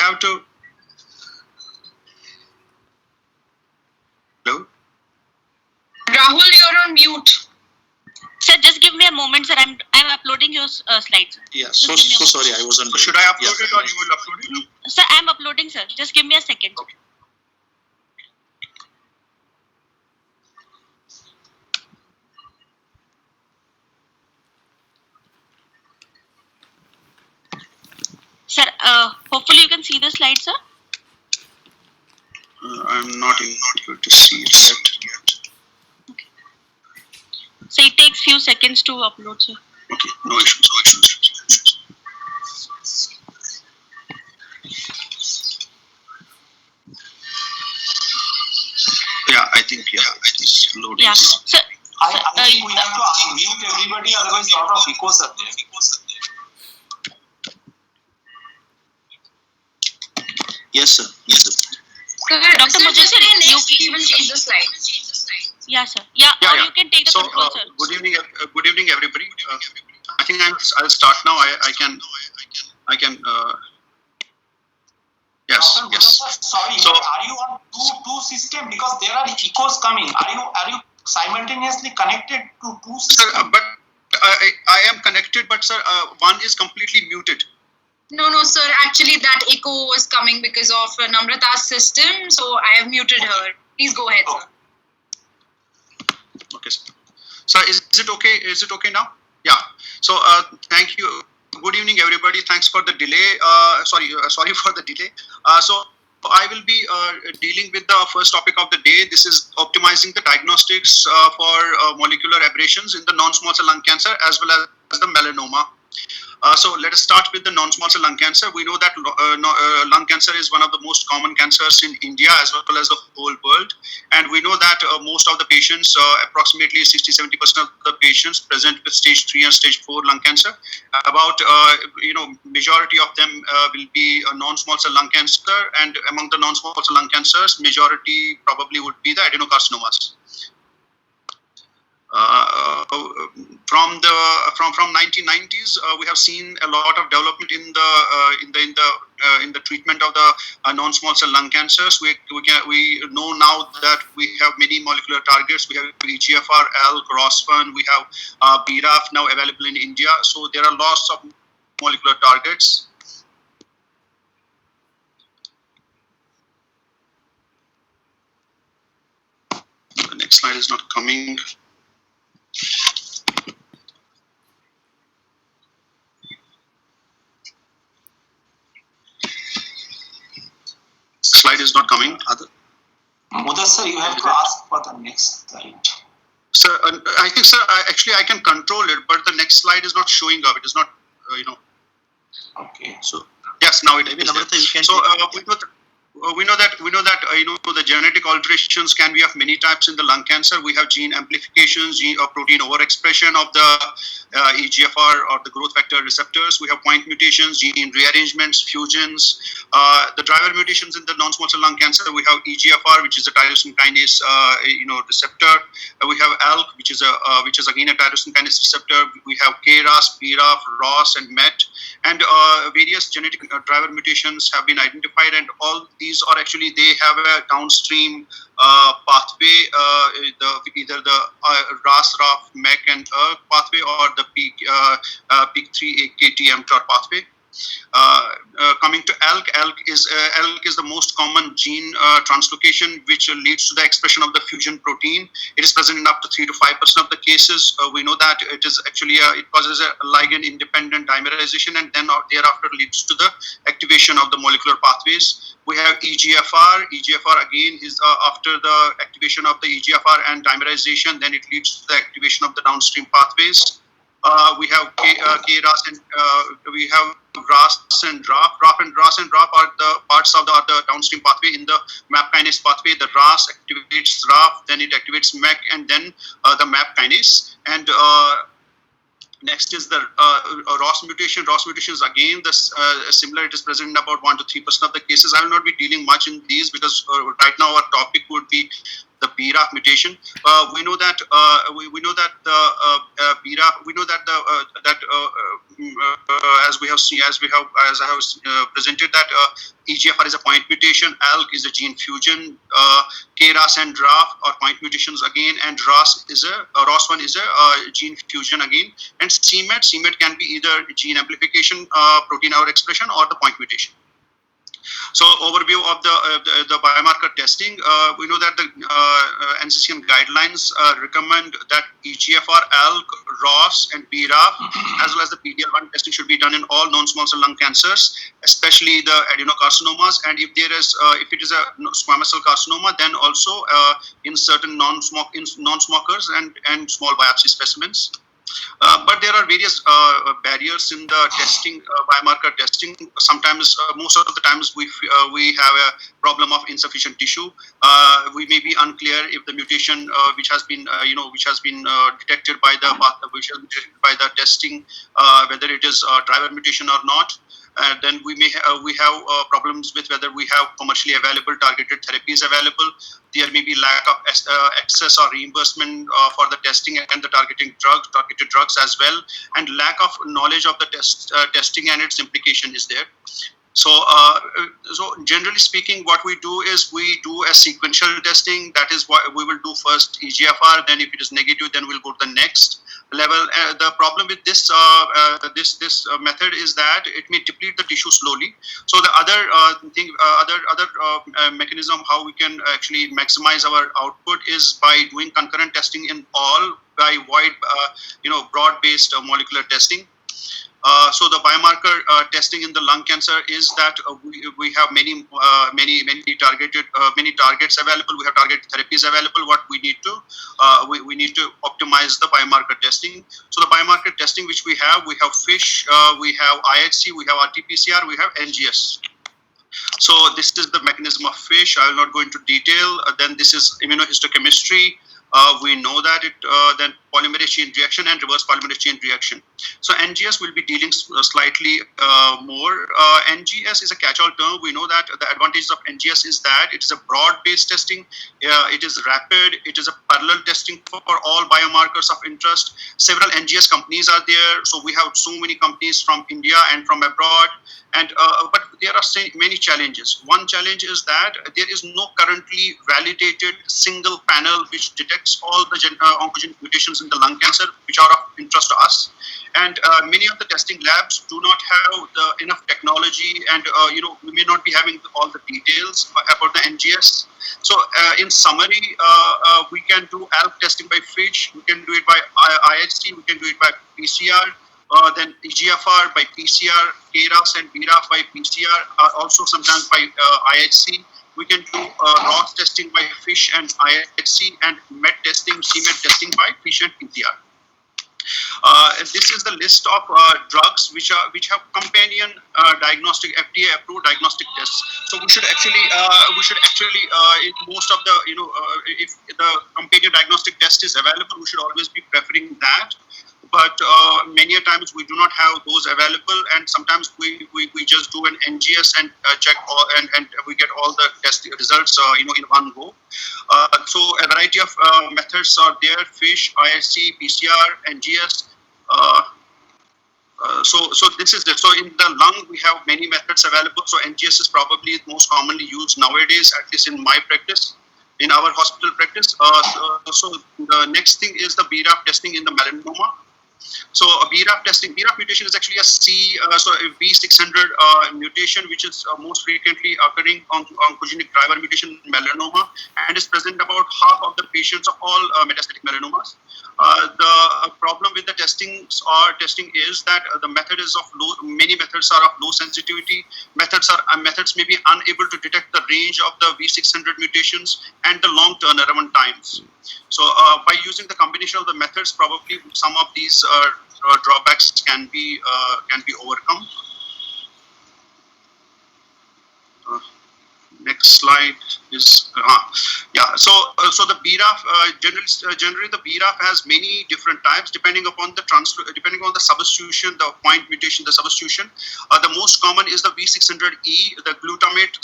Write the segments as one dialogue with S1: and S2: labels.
S1: have to. Hello?
S2: Rahul, you're on mute.
S3: Sir, just give me a moment, sir. I'm uploading your slides.
S1: Yeah, so sorry, I wasn't. So should I upload it or you will upload it?
S3: Sir, I'm uploading, sir. Just give me a second.
S1: Okay.
S3: Sir, hopefully you can see the slide, sir.
S1: I'm not able to see it yet.
S3: Okay. So it takes few seconds to upload, sir.
S1: Okay, no issues. Yeah, I think it's loading.
S3: Yeah. Sir,
S4: I think we have to unmute everybody, otherwise a lot of echoes are there.
S1: Yes, sir.
S3: Dr. Mujib, sir,
S2: We will change the slide.
S3: yeah, sir. Yeah, or you can take the
S1: So,
S3: control, sir.
S1: good evening, everybody. I think I'll start now. I can. Yes.
S4: Dr.
S1: Yes.
S4: Mudasar, sorry,
S1: So-
S4: but are you on two system, because there are echoes coming? Are you simultaneously connected to two
S1: Sir,
S4: systems?
S1: but I am connected, but sir, one is completely muted.
S2: No, sir. Actually, that echo was coming because of Namrata's system. So I have muted her. Please go ahead, sir.
S1: Okay, sir. So is it okay? Is it okay now? Yeah. So thank you. Good evening, everybody. Thanks for the delay. Sorry for the delay. So I will be dealing with the first topic of the day. This is optimizing the diagnostics for molecular aberrations in the non-small cell lung cancer as well as the melanoma. So let us start with the non-small cell lung cancer. We know that lung cancer is one of the most common cancers in India as well as the whole world. And we know that most of the patients, approximately 60-70% of the patients present with stage 3 and stage 4 lung cancer. About, majority of them will be non-small cell lung cancer. And among the non-small cell lung cancers, majority probably would be the adenocarcinomas. From 1990s, we have seen a lot of development in the treatment of the non-small cell lung cancers. We know now that we have many molecular targets. We have EGFR, ALK, ROS1. We have BRAF now available in India. So there are lots of molecular targets. The next slide is not coming. Slide is not coming.
S4: Mudasar, you have to ask for the next slide.
S1: Sir, I think, sir, I can control it, but the next slide is not showing up. It is not,
S4: Okay.
S1: So yes, now it is. So we know that the genetic alterations can be of many types in the lung cancer. We have gene amplifications, gene or protein overexpression of the EGFR or the growth factor receptors. We have point mutations, gene rearrangements, fusions. The driver mutations in the non-small cell lung cancer. We have EGFR, which is a tyrosine kinase receptor. We have ALK, which is again a tyrosine kinase receptor. We have KRAS, BRAF, ROS, and MET, and various genetic driver mutations have been identified, and all these are actually, they have a downstream pathway, either the RAS, RAF, MEK, and pathway, or the PIK3AKT-mTOR pathway. Coming to ALK, ALK is the most common gene translocation which leads to the expression of the fusion protein. It is present in up to 3 to 5% of the cases. We know that it is actually it causes a ligand-independent dimerization, and then thereafter leads to the activation of the molecular pathways. We have EGFR. EGFR again is after the activation of the EGFR and dimerization, then it leads to the activation of the downstream pathways. We have KRAS and we have RAS and RAF. RAF and RAF are the parts of the downstream pathway in the MAP kinase pathway. The RAS activates RAF, then it activates MEK, and then the MAP kinase. And next is the ROS mutation. ROS mutation is again similar. It is present in about 1 to 3% of the cases. I will not be dealing much in these because right now our topic would be the the BRAF mutation. We know that we know that the BRAF, we know that the as we have seen, as I have presented that EGFR is a point mutation, ALK is a gene fusion, KRAS and RAF are point mutations again, and ROS1 is a gene fusion again, and CMET can be either gene amplification, protein overexpression, or the point mutation. So overview of the biomarker testing. We know that the NCCN guidelines recommend that EGFR, ALK, ROS, and BRAF, as well as the PD-L1 testing should be done in all non-small cell lung cancers, especially the adenocarcinomas. And if there is, if it is a squamous cell carcinoma, then also in certain non-smokers and small biopsy specimens. But there are various barriers in the testing, biomarker testing. Sometimes, most of the times, we have a problem of insufficient tissue. We may be unclear if the mutation which has been detected by the testing, whether it is a driver mutation or not. Then we have problems with whether we have commercially available targeted therapies available. There may be lack of access or reimbursement for the testing and the targeted drugs as well, and lack of knowledge of the testing and its implication is there. So generally speaking, what we do is we do a sequential testing. That is what we will do first EGFR. Then if it is negative, then we'll go to the next level. The problem with this method is that it may deplete the tissue slowly. So the other mechanism how we can actually maximize our output is by doing concurrent testing in all by wide broad-based molecular testing. So the biomarker testing in the lung cancer is that we have many targets available. We have targeted therapies available. What we need to we need to optimize the biomarker testing. So the biomarker testing which we have FISH, we have IHC, we have RT-PCR, we have NGS. So this is the mechanism of FISH. I will not go into detail. Then this is immunohistochemistry. We know that then polymerase chain reaction and reverse polymerase chain reaction. So NGS will be dealing slightly more. NGS is a catch-all term. We know that the advantages of NGS is that it is a broad-based testing. It is rapid. It is a parallel testing for all biomarkers of interest. Several NGS companies are there. So we have so many companies from India and from abroad. And but there are many challenges. One challenge is that there is no currently validated single panel which detects all the oncogenic mutations in the lung cancer which are of interest to us. And many of the testing labs do not have enough technology, and we may not be having all the details about the NGS. So in summary, we can do ALK testing by FISH, we can do it by IHC, we can do it by PCR. Then EGFR by PCR, KRAS and BRAF by PCR, also sometimes by IHC. We can do ROS testing by FISH and IHC, and MET testing, CMET testing by FISH and PCR. This is the list of drugs which have companion diagnostic FDA approved diagnostic tests. So we should actually in most of the if the companion diagnostic test is available, we should always be preferring that. But many a times we do not have those available, and sometimes we just do an NGS and check all, and we get all the test results in one go. So a variety of methods are there: FISH, IHC, PCR, NGS. So this is it. So in the lung we have many methods available. So NGS is probably most commonly used nowadays, at least in my practice, in our hospital practice. So the next thing is the BRAF testing in the melanoma. So a BRAF testing, BRAF mutation is actually a B600 mutation, which is most frequently occurring on oncogenic driver mutation in melanoma, and is present about half of the patients of all metastatic melanomas. The problem with the testing is that the method is many methods are of low sensitivity. Methods may be unable to detect the range of the V600 mutations and the long turnaround times. So by using the combination of the methods, probably some of these drawbacks can be overcome. Next slide is so the BRAF generally the BRAF has many different types depending upon the substitution, the point mutation, the substitution. The most common is the V600E, the glutamate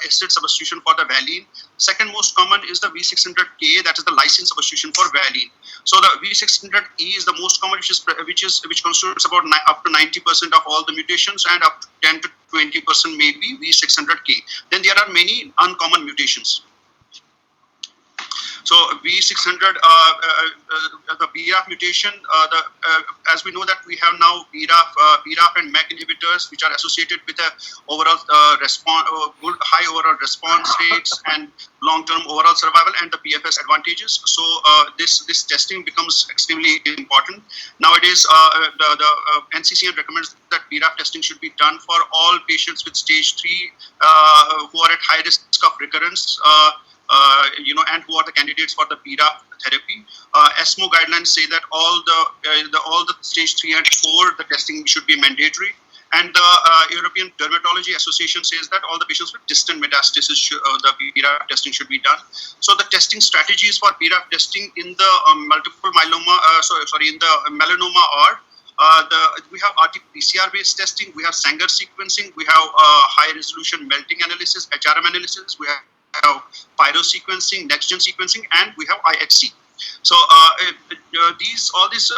S1: acid substitution for the valine. Second most common is the V600K, that is the lysine substitution for valine. So the V600E is the most common, which constitutes about up to 90% of all the mutations, and up to 10 to 20% may be V600K. Then there are many uncommon mutations. So V600, the BRAF mutation, as we know that we have now BRAF and MEK inhibitors, which are associated with a overall good high overall response rates and long-term overall survival and the PFS advantages. So this testing becomes extremely important nowadays. The NCCN recommends that BRAF testing should be done for all patients with stage 3 who are at high risk of recurrence. And who are the candidates for the BRAF therapy. ESMO guidelines say that all the stage 3 and 4, the testing should be mandatory. And the European Dermatology Association says that all the patients with distant metastasis, the BRAF testing should be done. So the testing strategies for BRAF testing in the multiple myeloma, in the melanoma are we have RT-PCR based testing, we have Sanger sequencing, we have high resolution melting analysis, HRM analysis, we have pyrosequencing, next-gen sequencing, and we have IHC. So all these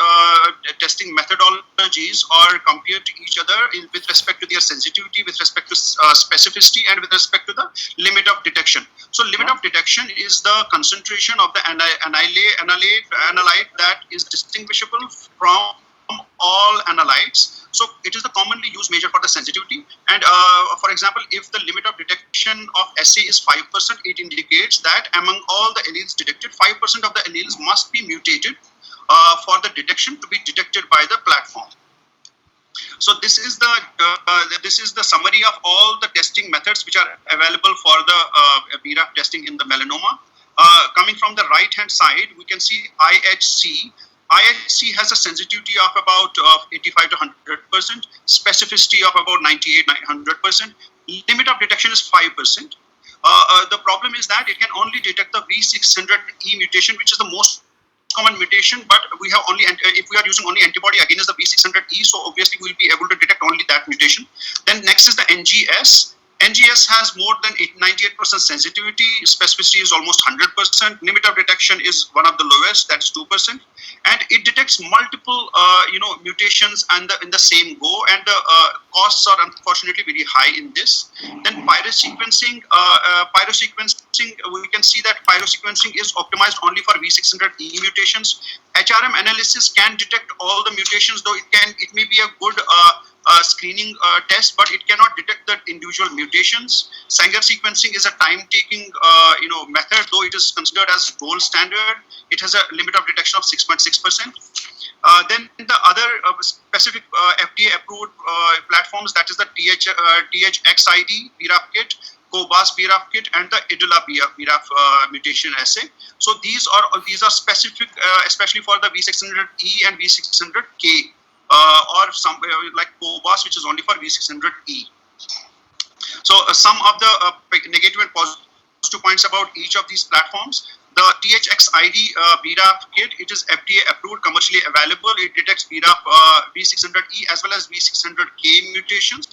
S1: testing methodologies are compared to each other with respect to their sensitivity, with respect to specificity, and with respect to the limit of detection. So limit of detection is the concentration of the analyte that is distinguishable from all analytes. So it is the commonly used measure for the sensitivity. And for example, if the limit of detection of assay is 5%, it indicates that among all the alleles detected, 5% of the alleles must be mutated for the detection to be detected by the platform. So this is the summary of all the testing methods which are available for the BRAF testing in the melanoma. Coming from the right hand side, we can see IHC. IHC has a sensitivity of about 85 to 100%, specificity of about 98-100%. Limit of detection is 5%. The problem is that it can only detect the V600E mutation, which is the most common mutation, but we have only, if we are using only antibody against the V600E, so obviously we will be able to detect only that mutation. Then next is the NGS. NGS has more than 98% sensitivity, specificity is almost 100%, limit of detection is one of the lowest, that's 2%, and it detects multiple mutations in the same go, and the costs are unfortunately very high in this. Then pyrosequencing, we can see that pyrosequencing is optimized only for V600E mutations. HRM analysis can detect all the mutations, though it may be a good screening test, but it cannot detect the individual mutations. Sanger sequencing is a time-taking method, though it is considered as gold standard. It has a limit of detection of 6.6%. Then the other specific FDA-approved platforms, that is the THXID BRAF kit, COBAS BRAF kit, and the IDULA BRAF mutation assay. So these are specific, especially for the V600E and V600K. Or some like COBAS, which is only for V600E. So some of the negative and positive points about each of these platforms. The THXID BRAF kit, it is FDA approved, commercially available. It detects BRAF V600E as well as V600K mutations.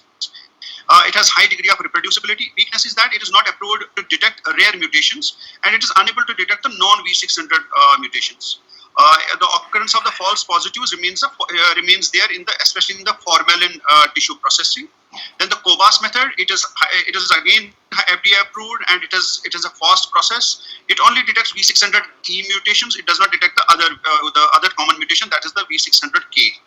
S1: It has high degree of reproducibility. Weakness is that it is not approved to detect rare mutations, and it is unable to detect the non-V600 mutations. The occurrence of the false positives remains there especially in the formalin tissue processing. Then the COBAS method, it is again FDA approved, and it is a fast process. It only detects V600E mutations. It does not detect the other common mutation, that is the V600K.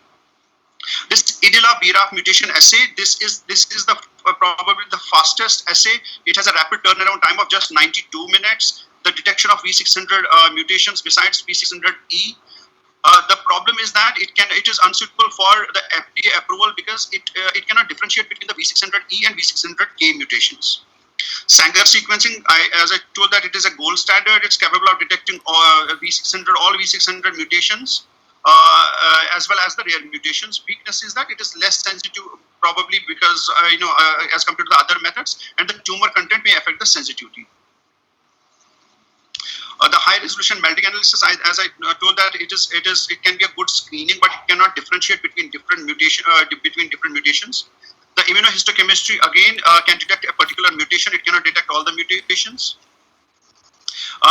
S1: This IDULA BRAF mutation assay, this is the probably the fastest assay. It has a rapid turnaround time of just 92 minutes. The detection of V600 mutations besides V600E. The problem is that it is unsuitable for the FDA approval because it cannot differentiate between the V600E and V600K mutations. Sanger sequencing, as I told that it is a gold standard. It's capable of detecting all V600 mutations. as well as the rare mutations. Weakness is that it is less sensitive, probably because as compared to the other methods, and the tumor content may affect the sensitivity. The high resolution melting analysis, as I told that it can be a good screening, but it cannot differentiate between different mutations. The immunohistochemistry again can detect a particular mutation. It cannot detect all the mutations.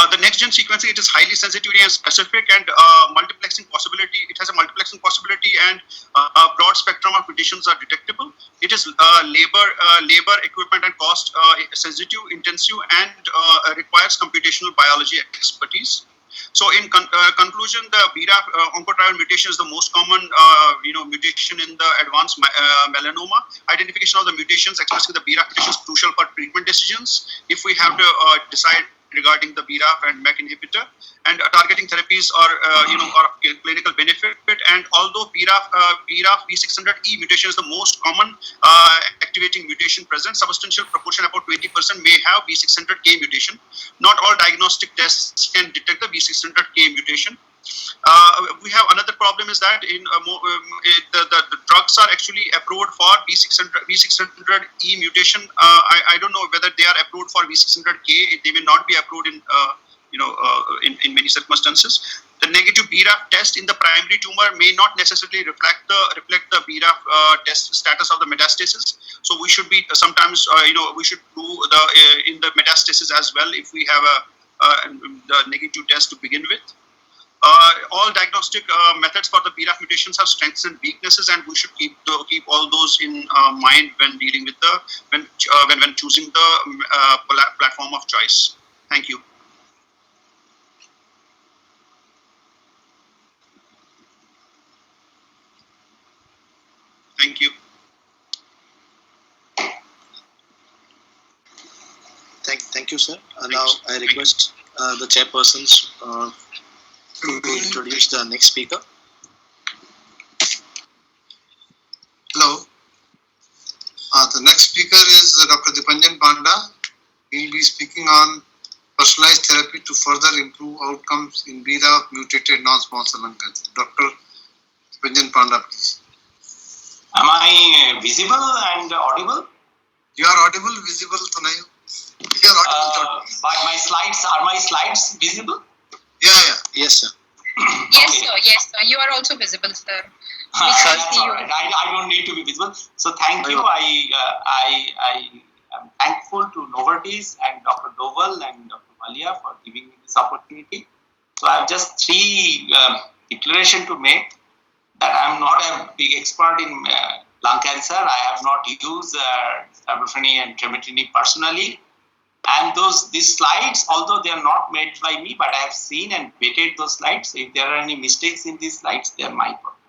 S1: The next gen sequencing, it is highly sensitive and specific, and multiplexing possibility. It has a multiplexing possibility, and a broad spectrum of mutations are detectable. It is labor, equipment, and cost sensitive, intensive, and requires computational biology expertise. So, in conclusion, the BRAF oncotrial mutation is the most common, mutation in the advanced melanoma. Identification of the mutations, especially the BRAF mutation, is crucial for treatment decisions. If we have to decide regarding the BRAF and MEK inhibitor, and targeting therapies are of clinical benefit. And although BRAF V600E mutation is the most common activating mutation present, substantial proportion, about 20%, may have V600K mutation. Not all diagnostic tests can detect the V600K mutation. We have another problem is that the drugs are actually approved for V600E mutation. I don't know whether they are approved for V600K. They may not be approved in in many circumstances. The negative BRAF test in the primary tumor may not necessarily reflect the BRAF test status of the metastasis. So we should be sometimes we should do in the metastasis as well if we have the negative test to begin with. All diagnostic methods for the BRAF mutations have strengths and weaknesses, and we should keep all those in mind when dealing with when choosing the platform of choice. Thank you. Thank you.
S5: Thank you, sir. Now I request the chairpersons to introduce the next speaker.
S6: Hello. The next speaker is Dr. Dipanjan Panda. He will be speaking on personalized therapy to further improve outcomes in BRAF mutated non-small cell lung cancer. Dr. Dipanjan Panda, please.
S4: Am I visible and audible?
S6: You are audible, visible, Tanayu. You are audible.
S4: But are my slides visible?
S6: Yeah.
S5: Yes, sir.
S2: Yes,
S4: Okay.
S2: sir. Yes, sir. You are also visible, sir. We can
S4: That's
S2: see
S4: all
S2: you.
S4: right. I don't need to be visible. So thank you. I am thankful to Novartis and Dr. Doval and Dr. Malia for giving me this opportunity. So I have just three declarations to make. That I am not a big expert in lung cancer. I have not used Abufeni and Tremetrine personally. And these slides, although they are not made by me, but I have seen and vetted those slides. So if there are any mistakes in these slides, they are my problem.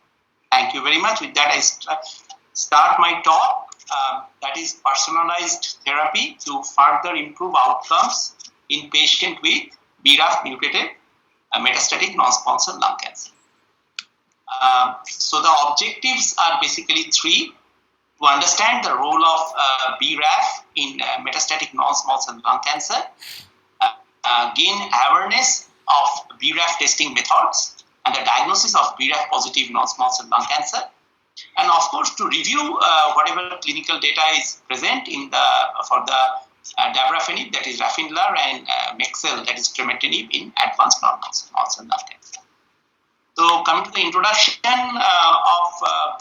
S4: Thank you very much. With that, I start my talk. That is personalized therapy to further improve outcomes in patients with BRAF mutated metastatic non-small cell lung cancer. So the objectives are basically three: to understand the role of BRAF in metastatic non-small cell lung cancer, gain awareness of BRAF testing methods and the diagnosis of BRAF positive non-small cell lung cancer, and of course to review whatever clinical data is present for the dabrafenib, that is Rafinlar, and Mexel, that is Tremetrine, in advanced non-small cell lung cancer. So coming to the introduction of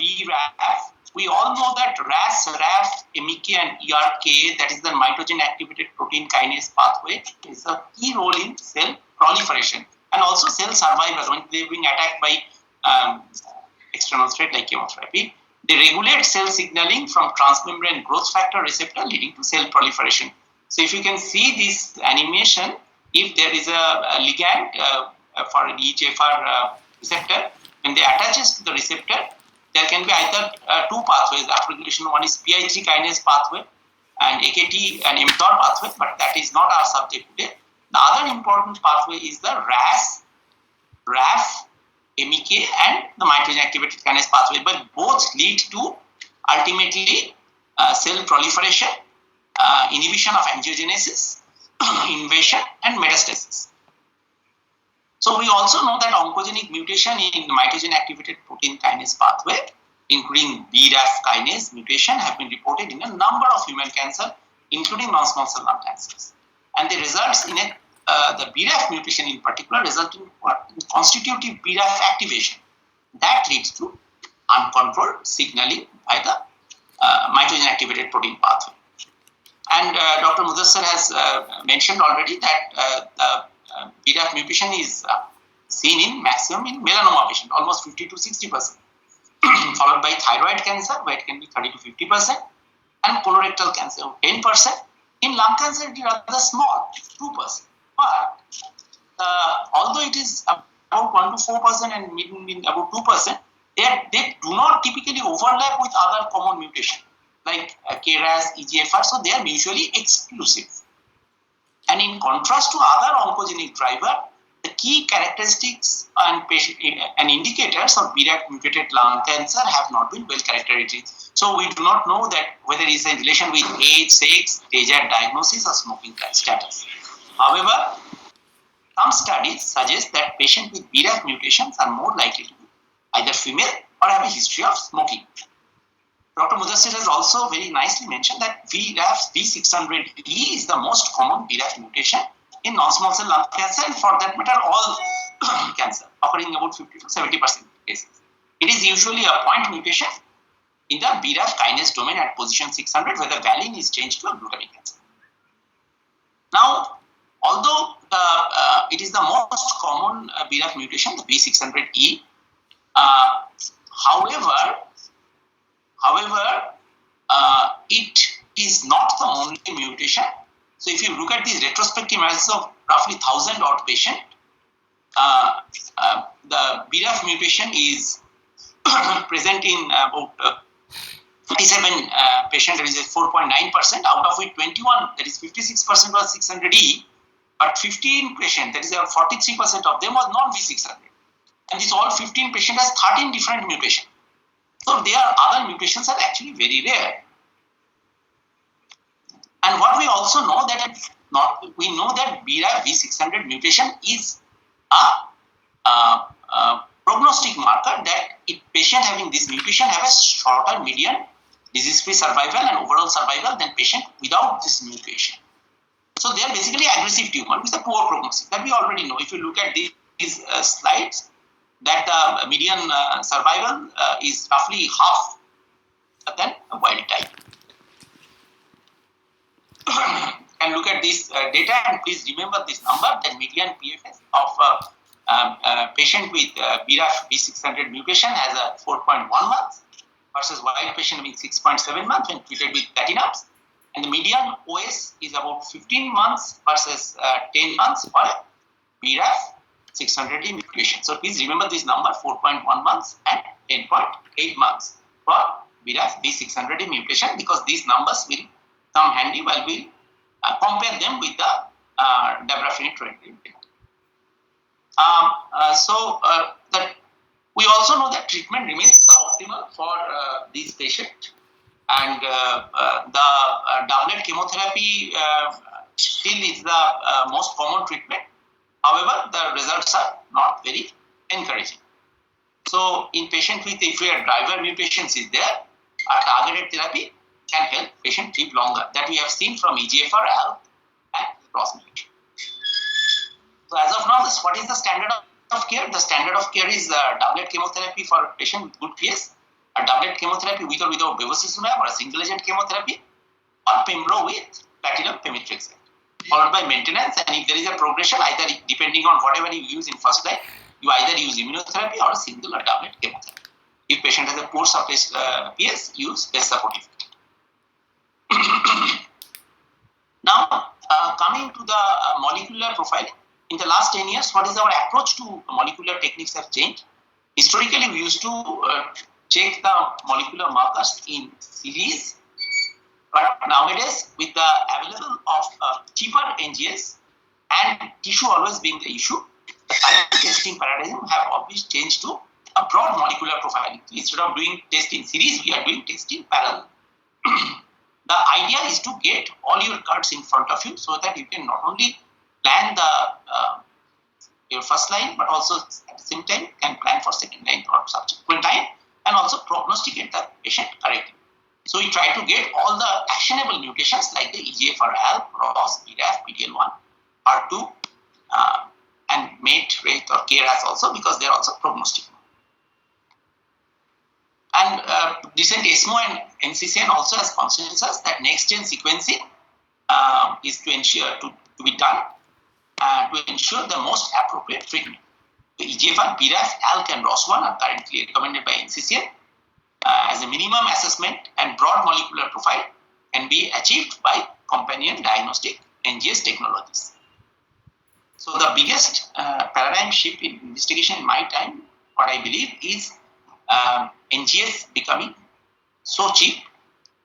S4: BRAF, we all know that RAS, RAF, MEK, and ERK, that is the mitogen activated protein kinase pathway, is a key role in cell proliferation and also cell survival when they are being attacked by external threat like chemotherapy. They regulate cell signaling from transmembrane growth factor receptor, leading to cell proliferation. So if you can see this animation, if there is a ligand for an EGFR receptor, when they attaches to the receptor, there can be either two pathways. The upregulation one is PI3 kinase pathway and AKT and mTOR pathway, but that is not our subject today. The other important pathway is the RAS, RAF, MEK, and the mitogen activated kinase pathway, but both lead to ultimately cell proliferation, inhibition of angiogenesis, invasion, and metastasis. So we also know that oncogenic mutation in mitogen activated protein kinase pathway, including BRAF kinase mutation, have been reported in a number of human cancer, including non-small cell lung cancers. And they results in the BRAF mutation in particular result in constitutive BRAF activation. That leads to uncontrolled signaling by the mitogen activated protein pathway. And Dr. Mudassar has mentioned already that the BRAF mutation is seen in maximum in melanoma patient, almost 50 to 60%, followed by thyroid cancer, where it can be 30 to 50%, and colorectal cancer, 10%. In lung cancer, it is rather small, 2%. But although it is about 1 to 4% and mean about 2%, they do not typically overlap with other common mutations like KRAS, EGFR, so they are mutually exclusive. And in contrast to other oncogenic driver, the key characteristics and indicators of BRAF mutated lung cancer have not been well characterized. So we do not know that whether it is in relation with age, sex, stage of diagnosis, or smoking status. However, some studies suggest that patients with BRAF mutations are more likely to be either female or have a history of smoking. Dr. Mudassir has also very nicely mentioned that BRAF V600E is the most common BRAF mutation in non-small cell lung cancer, and for that matter, all cancer, occurring about 50 to 70% cases. It is usually a point mutation in the BRAF kinase domain at position 600, where the valine is changed to a glutamic acid. Now, although it is the most common BRAF mutation, the V600E, however, it is not the only mutation. So if you look at these retrospective analysis of roughly 1,000 odd patients, the BRAF mutation is present in about 37 patients, that is 4.9%, out of which 21, that is 56% was 600E, but 15 patients, that is 43% of them was non-V600. And these all 15 patients has 13 different mutations. So their other mutations are actually very rare. And what we also know that we know that BRAF V600 mutation is a prognostic marker that if patient having this mutation have a shorter median disease-free survival and overall survival than patient without this mutation. So they are basically aggressive tumor with a poor prognosis. That we already know. If you look at these slides, that the median survival is roughly half than a wild type. And look at this data, and please remember this number, the median PFS of a patient with BRAF V600 mutation has a 4.1 months versus wild patient with 6.7 months when treated with platinums. And the median OS is about 15 months versus 10 months for BRAF 600 mutation. So please remember this number, 4.1 months and 10.8 months for BRAF V600 mutation, because these numbers will come handy while we compare them with the dabrafenib treatment. We also know that treatment remains suboptimal for these patients, and the doublet chemotherapy still is the most common treatment. However, the results are not very encouraging. So in patient with, if your driver mutations is there, a targeted therapy can help patient live longer. That we have seen from EGFR, ALK, and ROS mutation. So as of now, what is the standard of care? The standard of care is doublet chemotherapy for a patient with good PS, a doublet chemotherapy with or without bevacizumab, or a single agent chemotherapy, or pembro with platinum pemetrexed, followed by maintenance. And if there is a progression, either depending on whatever you use in first line, you either use immunotherapy or a single or doublet chemotherapy. If patient has a poor PS, use best supportive. Now, coming to the molecular profiling, in the last 10 years, what is our approach to molecular techniques have changed? Historically, we used to check the molecular markers in series, but nowadays, with the available of cheaper NGS and tissue always being the issue, the current testing paradigm have always changed to a broad molecular profiling. Instead of doing test in series, we are doing test in parallel. The idea is to get all your cards in front of you so that you can not only plan the your first line, but also at the same time can plan for second line or subsequent line, and also prognosticate the patient correctly. So we try to get all the actionable mutations like the EGFR, ALK, ROS, BRAF, PDL1, R2, and MATE, RATE, or KRAS also, because they are also prognostic. And recent ESMO and NCCN also has consensus that next-gen sequencing is to ensure to be done to ensure the most appropriate treatment. The EGFR, BRAF, ALK, and ROS1 are currently recommended by NCCN as a minimum assessment, and broad molecular profile can be achieved by companion diagnostic NGS technologies. So the biggest paradigm shift in investigation in my time, what I believe, is NGS becoming so cheap,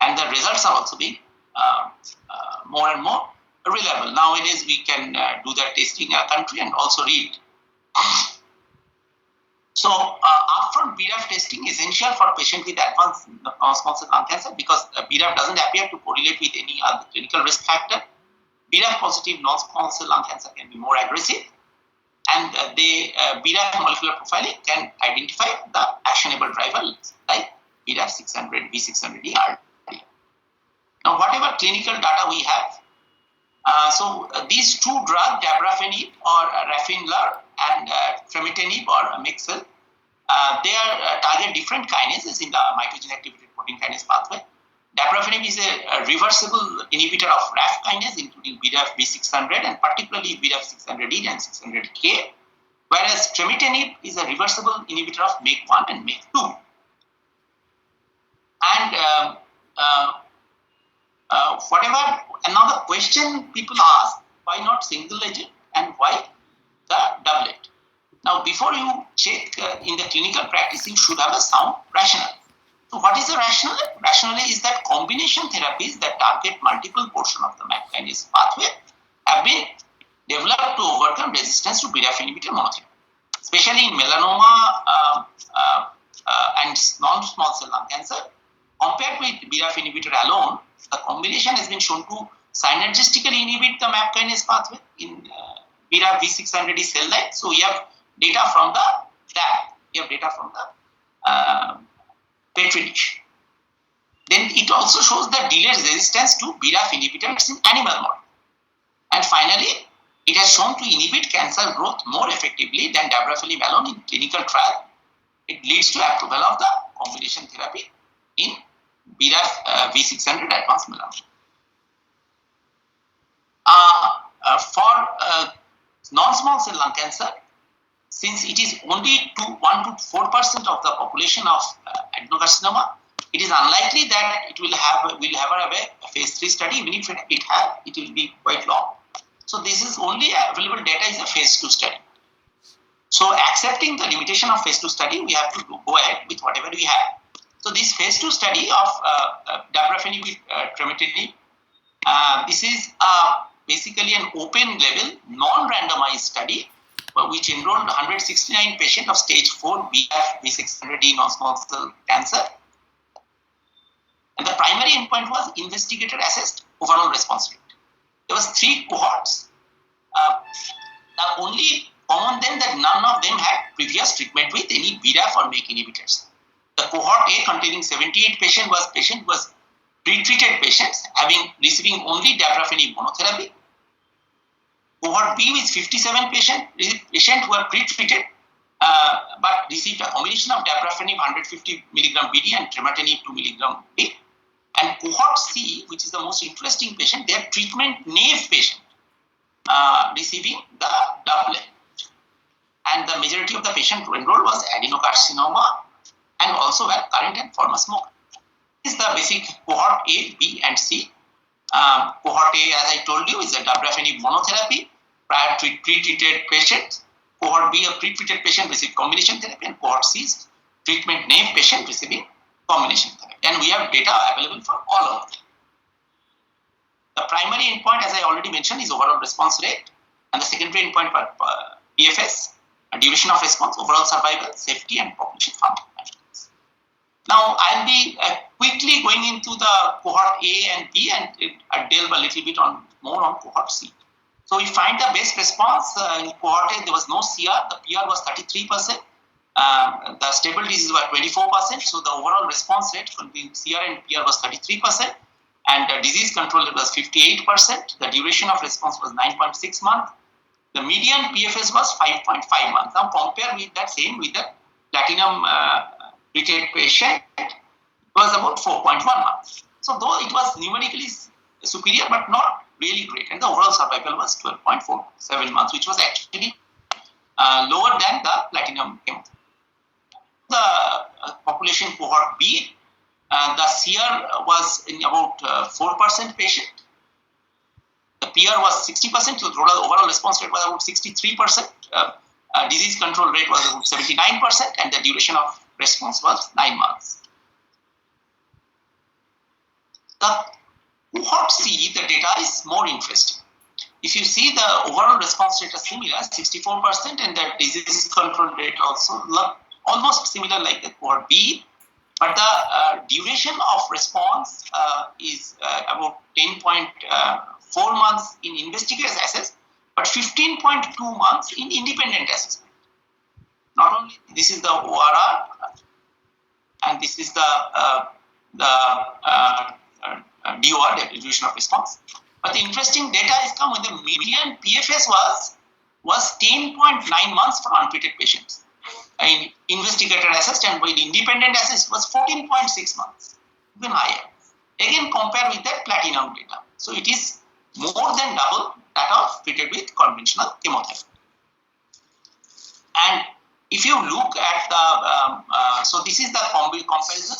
S4: and the results are also being more and more reliable. Nowadays, we can do that testing in our country and also read. So, upfront BRAF testing is essential for patients with advanced non-small cell lung cancer, because BRAF doesn't appear to correlate with any other clinical risk factor. BRAF positive non-small cell lung cancer can be more aggressive, and BRAF molecular profiling can identify the actionable drivers like BRAF 600, V600E, RD. Now, whatever clinical data we have, these two drugs, dabrafenib or rafinlar and trametinib or Mixel, they are target different kinases in the mitogen activated protein kinase pathway. Dabrafenib is a reversible inhibitor of RAF kinase, including BRAF V600 and particularly BRAF 600E and 600K, whereas trametinib is a reversible inhibitor of MYC1 and MYC2. And whatever another question people ask, why not single agent and why the doublet? Now, before you check in the clinical practice, you should have a sound rationale. So, what is the rationale? Rationale is that combination therapies that target multiple portions of the MAP kinase pathway have been developed to overcome resistance to BRAF inhibitor monotherapy, especially in melanoma and non-small cell lung cancer. Compared with BRAF inhibitor alone, the combination has been shown to synergistically inhibit the MAP kinase pathway in BRAF V600E cell line. So we have data from the lab, we have data from the petri dish. Then it also shows the delayed resistance to BRAF inhibitors in animal model. And finally, it has shown to inhibit cancer growth more effectively than dabrafenib alone in clinical trial. It leads to approval of the combination therapy in BRAF V600 advanced melanoma. For non-small cell lung cancer, since it is only 1 to 4% of the population of adenocarcinoma, it is unlikely that it will have a phase 3 study. Even if it will be quite long. So this is only available data is a phase 2 study. So accepting the limitation of phase 2 study, we have to go ahead with whatever we have. So this phase 2 study of dabrafenib with trametinib, this is basically an open label, non-randomized study which enrolled 169 patients of stage 4 BRAF V600E non-small cell cancer. And the primary endpoint was investigator assessed overall response rate. There was 3 cohorts. The only common then that none of them had previous treatment with any BRAF or MEK inhibitors. The cohort A containing 78 patients was pre-treated patients receiving only dabrafenib monotherapy. Cohort B with 57 patients who were pre-treated but received a combination of dabrafenib 150 mg BD and trametinib 2 mg BD. And cohort C, which is the most interesting patient, they are treatment naive patient receiving the doublet. And the majority of the patient enrolled was adenocarcinoma and also were current and former smoker. This is the basic cohort A, B, and C. Cohort A, as I told you, is a dabrafenib monotherapy prior to pre-treated patients. Cohort B, a pre-treated patient received combination therapy, and cohort C is treatment naive patient receiving combination therapy. And we have data available for all of them. The primary endpoint, as I already mentioned, is overall response rate, and the secondary endpoint for PFS, duration of response, overall survival, safety, and population pharmacodynamics. Now, I'll be quickly going into the cohort A and B and delve a little bit more on cohort C. So we find the best response in cohort A, there was no CR, the PR was 33%, the stable disease was 24%, so the overall response rate between CR and PR was 33%, and the disease control rate was 58%, the duration of response was 9.6 months, the median PFS was 5.5 months. Now compare with that same with the platinum treated patient, it was about 4.1 months. So though it was numerically superior, but not really great, and the overall survival was 12.47 months, which was actually lower than the platinum chemotherapy. The population cohort B, the CR was in about 4% patient. The PR was 60%, so the overall response rate was about 63%. Disease control rate was about 79%, and the duration of response was 9 months. The cohort C, the data is more interesting. If you see the overall response rate is similar, 64%, and the disease control rate also almost similar like the cohort B, but the duration of response is about 10.4 months in investigators assessed, but 15.2 months in independent assessment. Not only this is the ORR, and this is the DOR, the duration of response. But the interesting data is come when the median PFS was 10.9 months for untreated patients. In investigator assessed, and with independent assessed was 14.6 months, even higher. Again, compare with that platinum data. So it is more than double that of treated with conventional chemotherapy. And if you look at the, so this is the comparison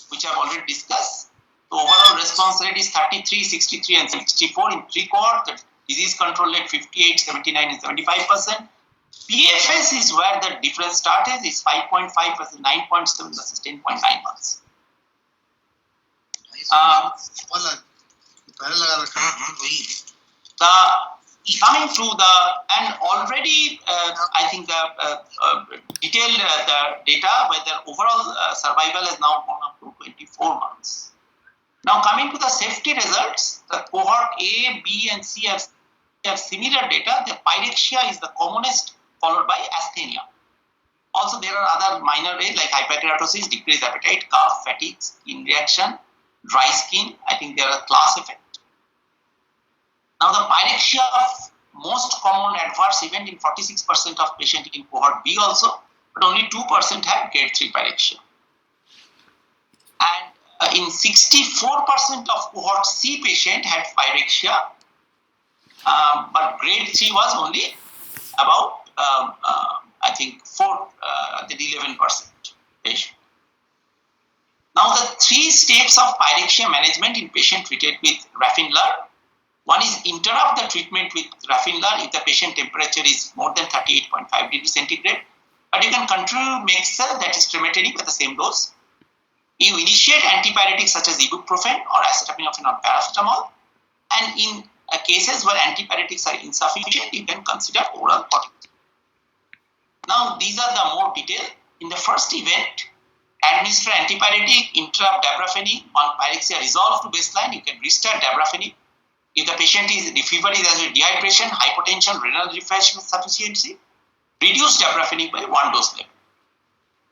S4: which I have already discussed. The overall response rate is 33, 63, and 64 in 3 cohorts. The disease control rate 58, 79, and 75%. PFS is where the difference started, is 5.5 versus 9.7 versus 10.9 months. Coming to the, and already I think the detailed the data whether overall survival has now gone up to 24 months. Now coming to the safety results, the cohort A, B, and C have similar data. The pyrexia is the commonest, followed by asthenia. Also, there are other minor ways like hyperkeratosis, decreased appetite, cough, fatigue, skin reaction, dry skin. I think there are class effect. Now, the pyrexia of most common adverse event in 46% of patients in cohort B also, but only 2% have grade 3 pyrexia. And in 64% of cohort C patient had pyrexia, but grade 3 was only about I think 11% patient. Now the 3 steps of pyrexia management in patient treated with Raffinlar. One is interrupt the treatment with Raffinlar if the patient temperature is more than 38.5 degrees centigrade. But you can continue Mexel, that is tremetrine, with the same dose. You initiate antipyretics such as ibuprofen or acetaminophen or paracetamol. And in cases where antipyretics are insufficient, you can consider oral corticosteroid. Now, these are the more detailed. In the first event, administer antipyretic, interrupt dabrafenib. When pyrexia resolve to baseline, you can restart dabrafenib. If the patient is, the fever is as dehydration, hypotension, renal insufficiency, reduce dabrafenib by 1 dose level.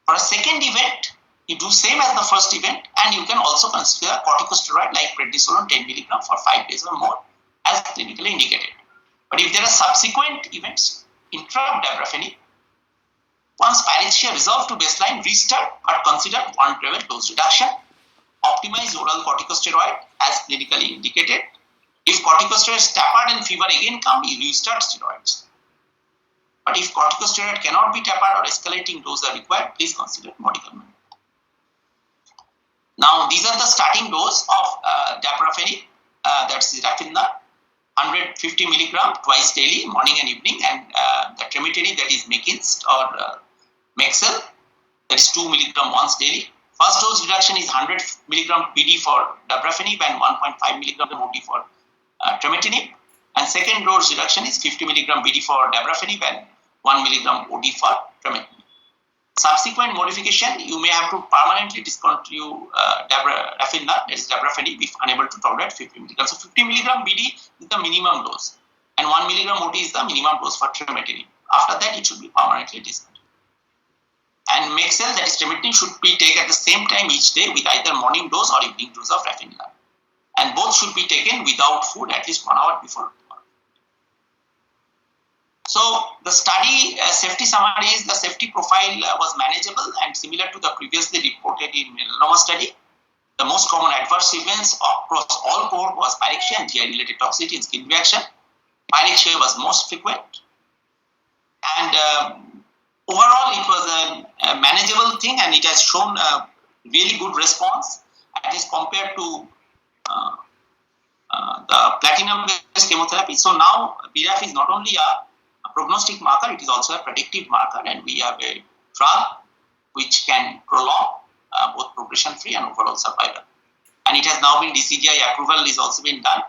S4: For a second event, you do same as the first event, and you can also consider corticosteroid like prednisolone 10 mg for 5 days or more as clinically indicated. But if there are subsequent events, interrupt dabrafenib. Once pyrexia resolve to baseline, restart but consider 1 level dose reduction. Optimize oral corticosteroid as clinically indicated. If corticosteroids tapered and fever again come, you restart steroids. But if corticosteroid cannot be tapered or escalating dose are required, please consider medical management. Now, these are the starting dose of dabrafenib, that's Raffinlar, 150 mg twice daily, morning and evening, and the tremetrine, that is Mekinst or Mexel, that is 2 mg once daily. First dose reduction is 100 mg BD for dabrafenib and 1.5 mg OD for tremetrine, and second dose reduction is 50 mg BD for dabrafenib and 1 mg OD for tremetrine. Subsequent modification, you may have to permanently discontinue Raffinlar, that is dabrafenib, if unable to tolerate 50 mg. So 50 mg BD is the minimum dose. and 1 milligram OD is the minimum dose for tremetinib. After that, it should be permanently discontinued. And Mexel, that is tremetinib, should be taken at the same time each day with either morning dose or evening dose of raffinilab. And both should be taken without food at least 1 hour before. So the study safety summary is the safety profile was manageable and similar to the previously reported in melanoma study. The most common adverse events across all cohort was pyrexia and GI-related toxicity and skin reaction. Pyrexia was most frequent. And overall, it was a manageable thing, and it has shown a really good response as compared to the platinum-based chemotherapy. So now BRAF is not only a prognostic marker, it is also a predictive marker, and we have a drug which can prolong both progression-free and overall survival. And it has now been DCGI approval is also been done.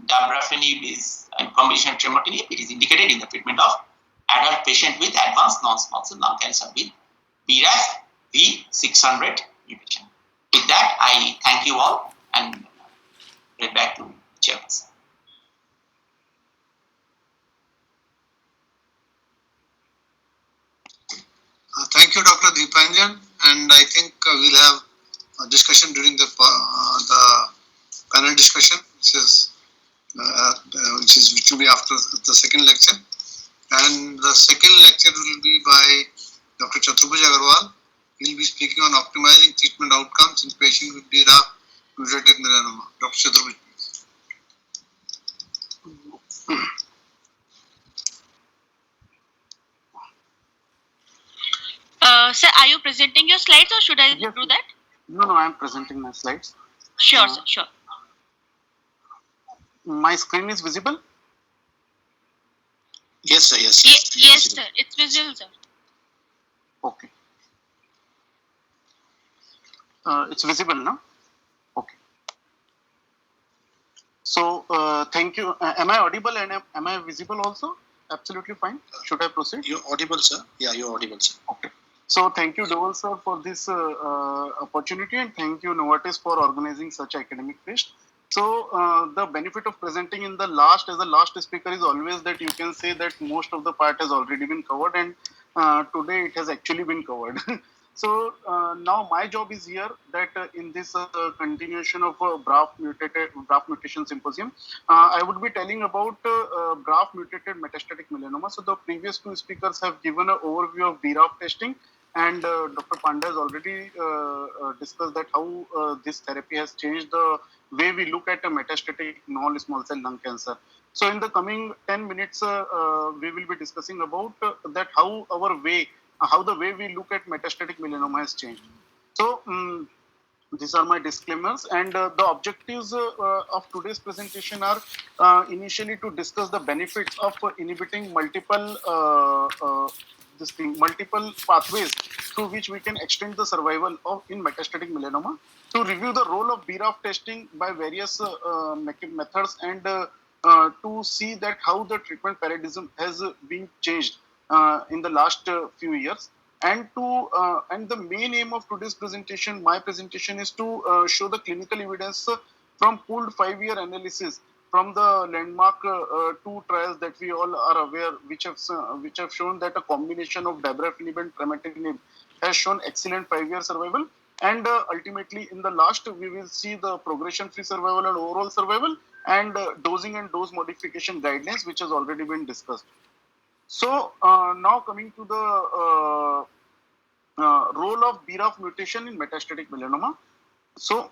S4: Dabrafenib is in combination with tremetinib. It is indicated in the treatment of adult patient with advanced non-small cell lung cancer with BRAF V600 mutation. With that, I thank you all and get back to chairperson.
S6: Thank you, Dr. Deepanjan, and I think we'll have a discussion during the panel discussion, which will be after the second lecture. And the second lecture will be by Dr. Chaturabhuj Agarwal. He will be speaking on optimizing treatment outcomes in patients with BRAF mutated melanoma. Dr. Chaturabhuj.
S3: Sir, are you presenting your slides or should I
S7: Yes.
S3: do that?
S7: No, I am presenting my slides.
S3: Sure, sir, sure.
S7: My screen is visible?
S5: Yes, sir. Yes.
S3: Yes, sir. It's visible, sir.
S7: Okay. It's visible now? Okay. So, thank you. Am I audible and am I visible also? Absolutely fine. Should I proceed?
S5: You're audible, sir. Yeah, you're audible, sir.
S7: Okay. So, thank you, Dewal sir, for this opportunity, and thank you, Novartis, for organizing such academic fest. So, the benefit of presenting in the last, as a last speaker, is always that you can say that most of the part has already been covered, and today it has actually been covered. So, now my job is here that in this continuation of BRAF mutation symposium, I would be telling about BRAF mutated metastatic melanoma. So, the previous two speakers have given an overview of BRAF testing, and Dr. Panda has already discussed that how this therapy has changed the way we look at a metastatic non-small cell lung cancer. So in the coming 10 minutes, we will be discussing about that how the way we look at metastatic melanoma has changed. So these are my disclaimers, and the objectives of today's presentation are initially to discuss the benefits of inhibiting multiple pathways through which we can extend the survival of in metastatic melanoma, to review the role of BRAF testing by various methods, and to see that how the treatment paradigm has been changed in the last few years. And the main aim of today's presentation, my presentation, is to show the clinical evidence from pooled 5-year analysis from the landmark 2 trials that we all are aware, which have shown that a combination of dabrafenib and tremetinib has shown excellent 5-year survival. And ultimately, in the last, we will see the progression-free survival and overall survival, and dosing and dose modification guidelines, which has already been discussed. So now coming to the role of BRAF mutation in metastatic melanoma. So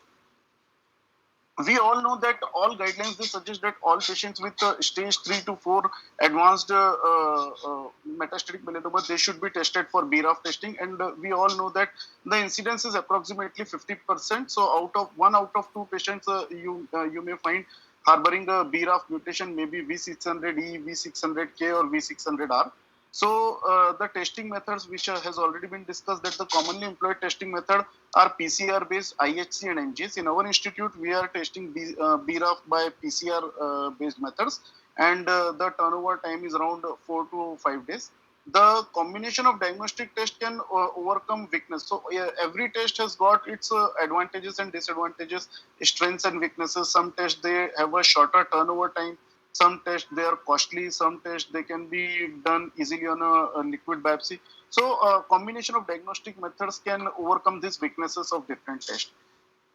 S7: we all know that all guidelines, they suggest that all patients with stage 3 to 4 advanced metastatic melanoma, they should be tested for BRAF testing, and we all know that the incidence is approximately 50%. So one out of 2 patients you may find harboring a BRAF mutation, maybe V600E, V600K or V600R. So the testing methods, which has already been discussed, that the commonly employed testing method are PCR based, IHC and NGS. In our institute, we are testing BRAF by PCR based methods, and the turnover time is around 4 to 5 days. The combination of diagnostic test can overcome weakness. So every test has got its advantages and disadvantages, strengths and weaknesses. Some tests, they have a shorter turnover time. Some tests they are costly, some tests they can be done easily on a liquid biopsy. So a combination of diagnostic methods can overcome these weaknesses of different tests.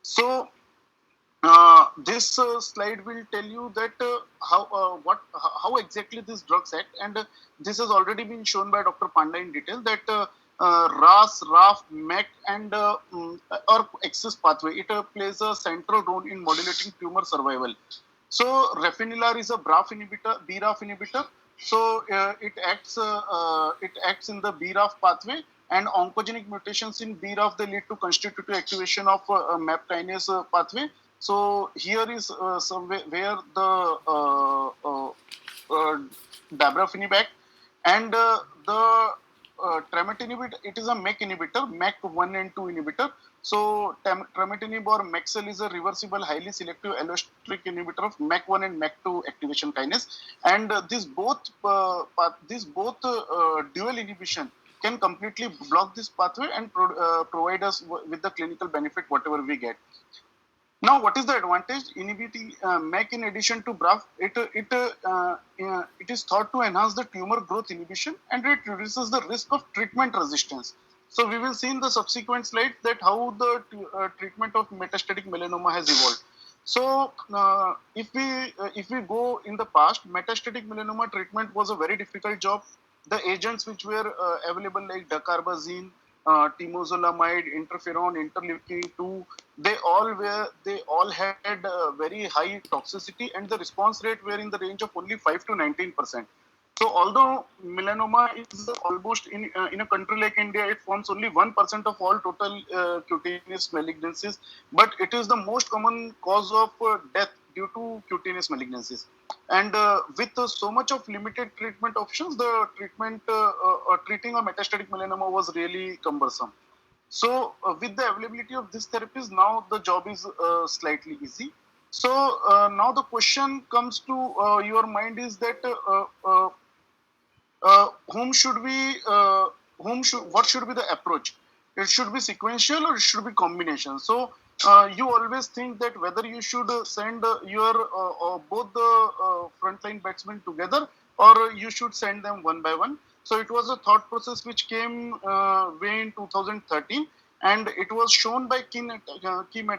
S7: So this slide will tell you that how exactly these drugs act, and this has already been shown by Dr. Panda in detail that RAS, RAF, MEK, and or axis pathway, it plays a central role in modulating tumor survival. So Refinilar is a BRAF inhibitor. So it acts in the BRAF pathway, and oncogenic mutations in BRAF they lead to constitutive activation of MAP kinase pathway. So here is somewhere where the dabrafenib, and the trametinib, it is a MEK inhibitor, MEK1 and 2 inhibitor. So trametinib or Mexel is a reversible, highly selective allosteric inhibitor of MEK1 and MEK2 activation kinase, and these both dual inhibition can completely block this pathway and provide us with the clinical benefit whatever we get. Now, what is the advantage? Inhibiting MEK in addition to BRAF, it is thought to enhance the tumor growth inhibition, and it reduces the risk of treatment resistance. So we will see in the subsequent slides that how the treatment of metastatic melanoma has evolved. So if we go in the past, metastatic melanoma treatment was a very difficult job. The agents which were available like dacarbazine, temozolomide, interferon, interleukin-2, they all had very high toxicity, and the response rate were in the range of only 5 to 19%. So although melanoma is almost in a country like India, it forms only 1% of all total cutaneous malignancies, but it is the most common cause of death due to cutaneous malignancies. And with so much of limited treatment options, the treating a metastatic melanoma was really cumbersome. So with the availability of these therapies, now the job is slightly easy. So now the question comes to your mind is that what should be the approach? It should be sequential or it should be combination. So you always think that whether you should send your both the frontline batsmen together, or you should send them one by one. So it was a thought process which came way in 2013, and it was shown by Kim et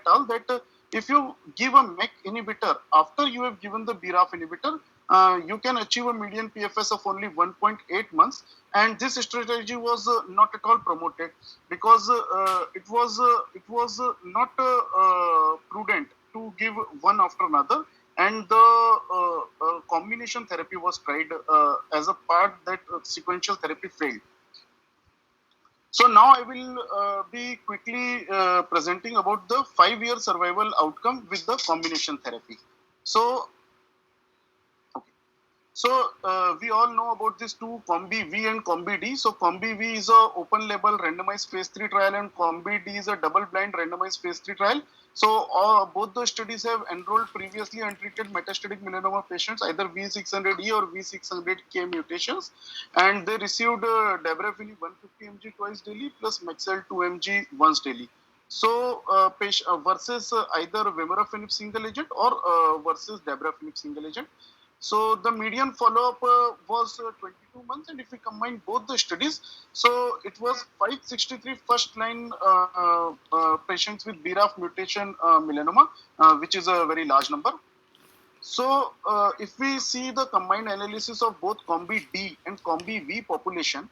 S7: al. That if you give a MEK inhibitor after you have given the BRAF inhibitor, you can achieve a median PFS of only 1.8 months. And this strategy was not at all promoted because it was not prudent to give one after another, and the combination therapy was tried as a part that sequential therapy failed. So now I will be quickly presenting about the 5-year survival outcome with the combination therapy. So we all know about these two, COMBI-V and COMBI-D. So COMBI-V is a open label randomized phase 3 trial, and COMBI-D is a double blind randomized phase 3 trial. So both the studies have enrolled previously untreated metastatic melanoma patients, either V600E or V600K mutations, and they received dabrafenib 150 mg twice daily plus Mexel 2 mg once daily. So versus either vemurafenib single agent or versus dabrafenib single agent. So the median follow-up was 22 months, and if we combine both the studies, so it was 563 first-line patients with BRAF mutation melanoma, which is a very large number. So if we see the combined analysis of both COMBI-D and COMBI-V population,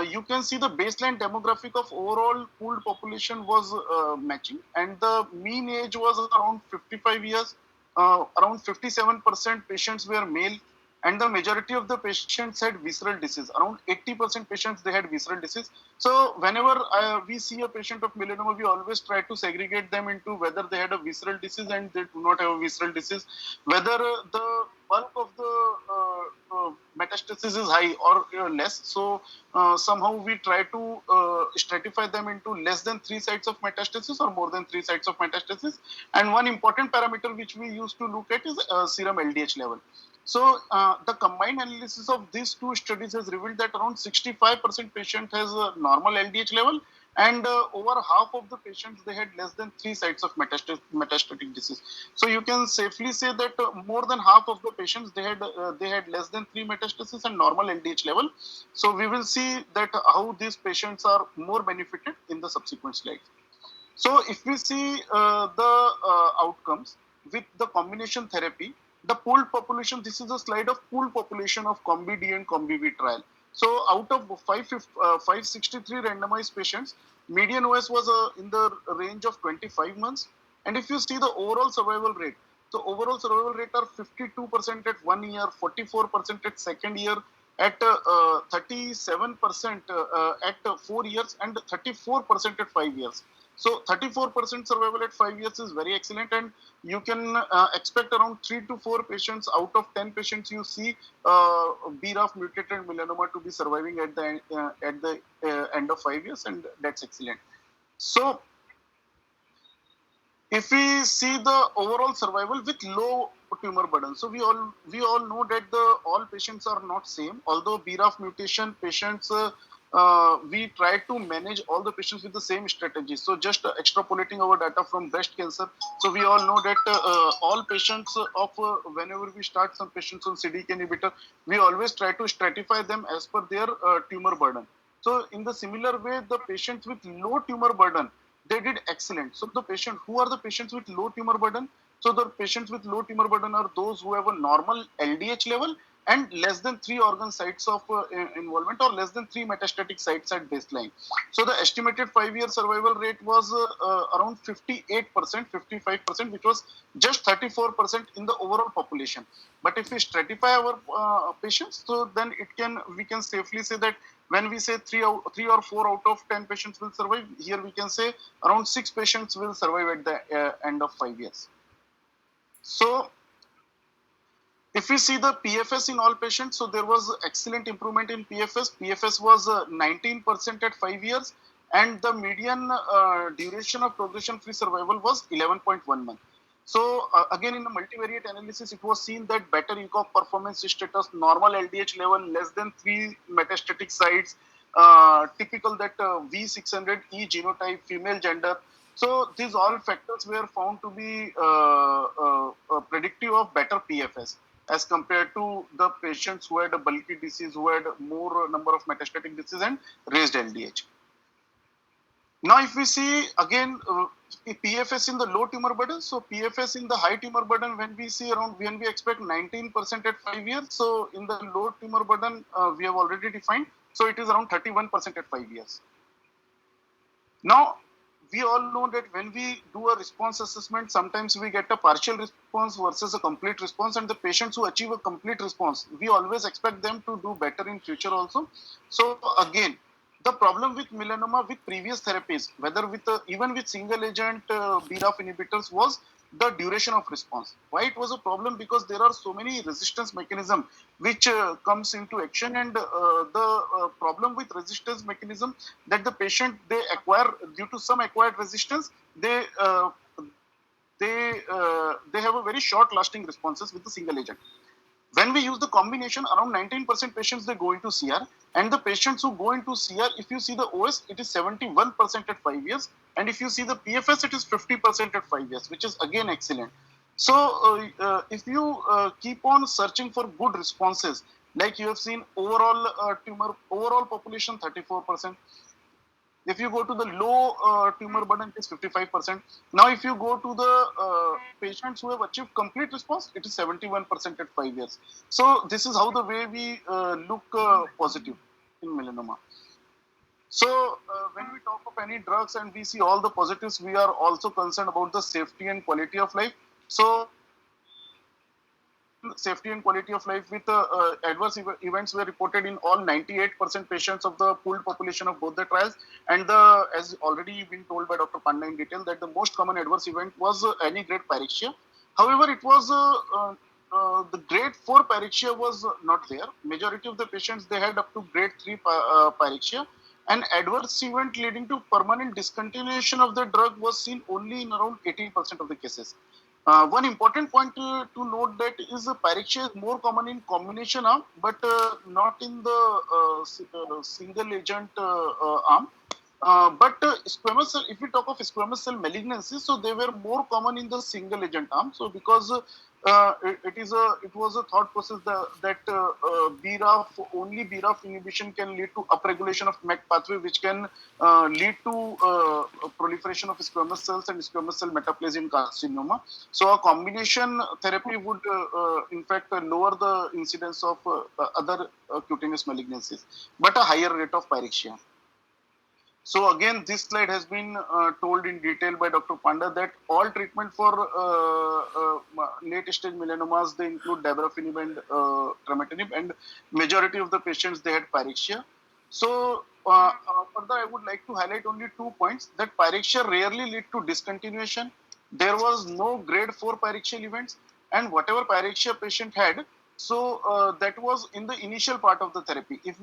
S7: you can see the baseline demographic of overall pooled population was matching, and the mean age was around 55 years. Around 57% patients were male, and the majority of the patients had visceral disease. Around 80% patients, they had visceral disease. So whenever we see a patient of melanoma, we always try to segregate them into whether they had a visceral disease and they do not have a visceral disease, whether the bulk of the metastasis is high or less. So somehow we try to stratify them into less than 3 sites of metastasis or more than 3 sites of metastasis. And one important parameter which we used to look at is serum LDH level. So the combined analysis of these two studies has revealed that around 65% patient has a normal LDH level, and over half of the patients they had less than 3 sites of metastatic disease. So you can safely say that more than half of the patients they had less than 3 metastases and normal LDH level. So we will see that how these patients are more benefited in the subsequent slides. So if we see the outcomes with the combination therapy, the pooled population, this is a slide of pooled population of COMBI-D and COMBI-V trial. So out of 563 randomized patients, median OS was in the range of 25 months. And if you see the overall survival rate, the overall survival rate are 52% at 1 year, 44% at second year, at 37% at 4 years, and 34% at 5 years. So 34% survival at 5 years is very excellent, and you can expect around 3 to 4 patients out of 10 patients you see BRAF mutated melanoma to be surviving at the end of 5 years, and that's excellent. So if we see the overall survival with low tumor burden, so we all know that all patients are not same. Although BRAF mutation patients, we try to manage all the patients with the same strategy. So just extrapolating our data from breast cancer, so we all know that all patients of whenever we start some patients on CDK inhibitor, we always try to stratify them as per their tumor burden. So in the similar way, the patients with low tumor burden, they did excellent. So who are the patients with low tumor burden? So the patients with low tumor burden are those who have a normal LDH level and less than 3 organ sites of involvement, or less than 3 metastatic sites at baseline. So the estimated 5-year survival rate was around 58%, 55%, which was just 34% in the overall population. But if we stratify our patients, so then we can safely say that when we say 3 or 4 out of 10 patients will survive, here we can say around 6 patients will survive at the end of 5 years. So if we see the PFS in all patients, so there was excellent improvement in PFS. PFS was 19% at 5 years, and the median duration of progression-free survival was 11.1 months. So again, in the multivariate analysis, it was seen that better ECOG performance status, normal LDH level, less than 3 metastatic sites, typical that V600E genotype, female gender. So these all factors were found to be predictive of better PFS as compared to the patients who had a bulky disease, who had more number of metastatic disease and raised LDH. Now, if we see again PFS in the low tumor burden, so PFS in the high tumor burden, when we expect 19% at 5 years, so in the low tumor burden, we have already defined, so it is around 31% at 5 years. Now, we all know that when we do a response assessment, sometimes we get a partial response versus a complete response, and the patients who achieve a complete response, we always expect them to do better in future also. So again, the problem with melanoma with previous therapies, whether with even with single agent BRAF inhibitors, was the duration of response. Why it was a problem? Because there are so many resistance mechanism which comes into action, and the problem with resistance mechanism that the patient they acquire due to some acquired resistance, they have a very short lasting responses with the single agent. When we use the combination, around 19% patients they go into CR, and the patients who go into CR, if you see the OS, it is 71% at 5 years, and if you see the PFS, it is 50% at 5 years, which is again excellent. So if you keep on searching for good responses, like you have seen overall population 34%. If you go to the low tumor burden, it is 55%. Now, if you go to the patients who have achieved complete response, it is 71% at 5 years. So this is how the way we look positive in melanoma. So when we talk of any drugs and we see all the positives, we are also concerned about the safety and quality of life. So safety and quality of life with adverse events were reported in all 98% patients of the pooled population of both the trials, and as already been told by Dr. Panda in detail, that the most common adverse event was any grade pyrexia. However, it was the grade 4 pyrexia was not there. Majority of the patients they had up to grade 3 pyrexia, and adverse event leading to permanent discontinuation of the drug was seen only in around 18% of the cases. One important point to note that is pyrexia is more common in combination arm, but not in the single agent arm. But squamous cell, if we talk of squamous cell malignancies, so they were more common in the single agent arm. So because it was a thought process that BRAF, only BRAF inhibition can lead to upregulation of MEK pathway, which can lead to proliferation of squamous cells and squamous cell metaplasia in carcinoma. So a combination therapy would in fact lower the incidence of other cutaneous malignancies, but a higher rate of pyrexia. So again, this slide has been told in detail by Dr. Panda that all treatment for late stage melanomas, they include dabrafenib and trametinib, and majority of the patients, they had pyrexia. So further, I would like to highlight only 2 points: that pyrexia rarely lead to discontinuation. There was no grade 4 pyrexial events, and whatever pyrexia patient had, so that was in the initial part of the therapy. If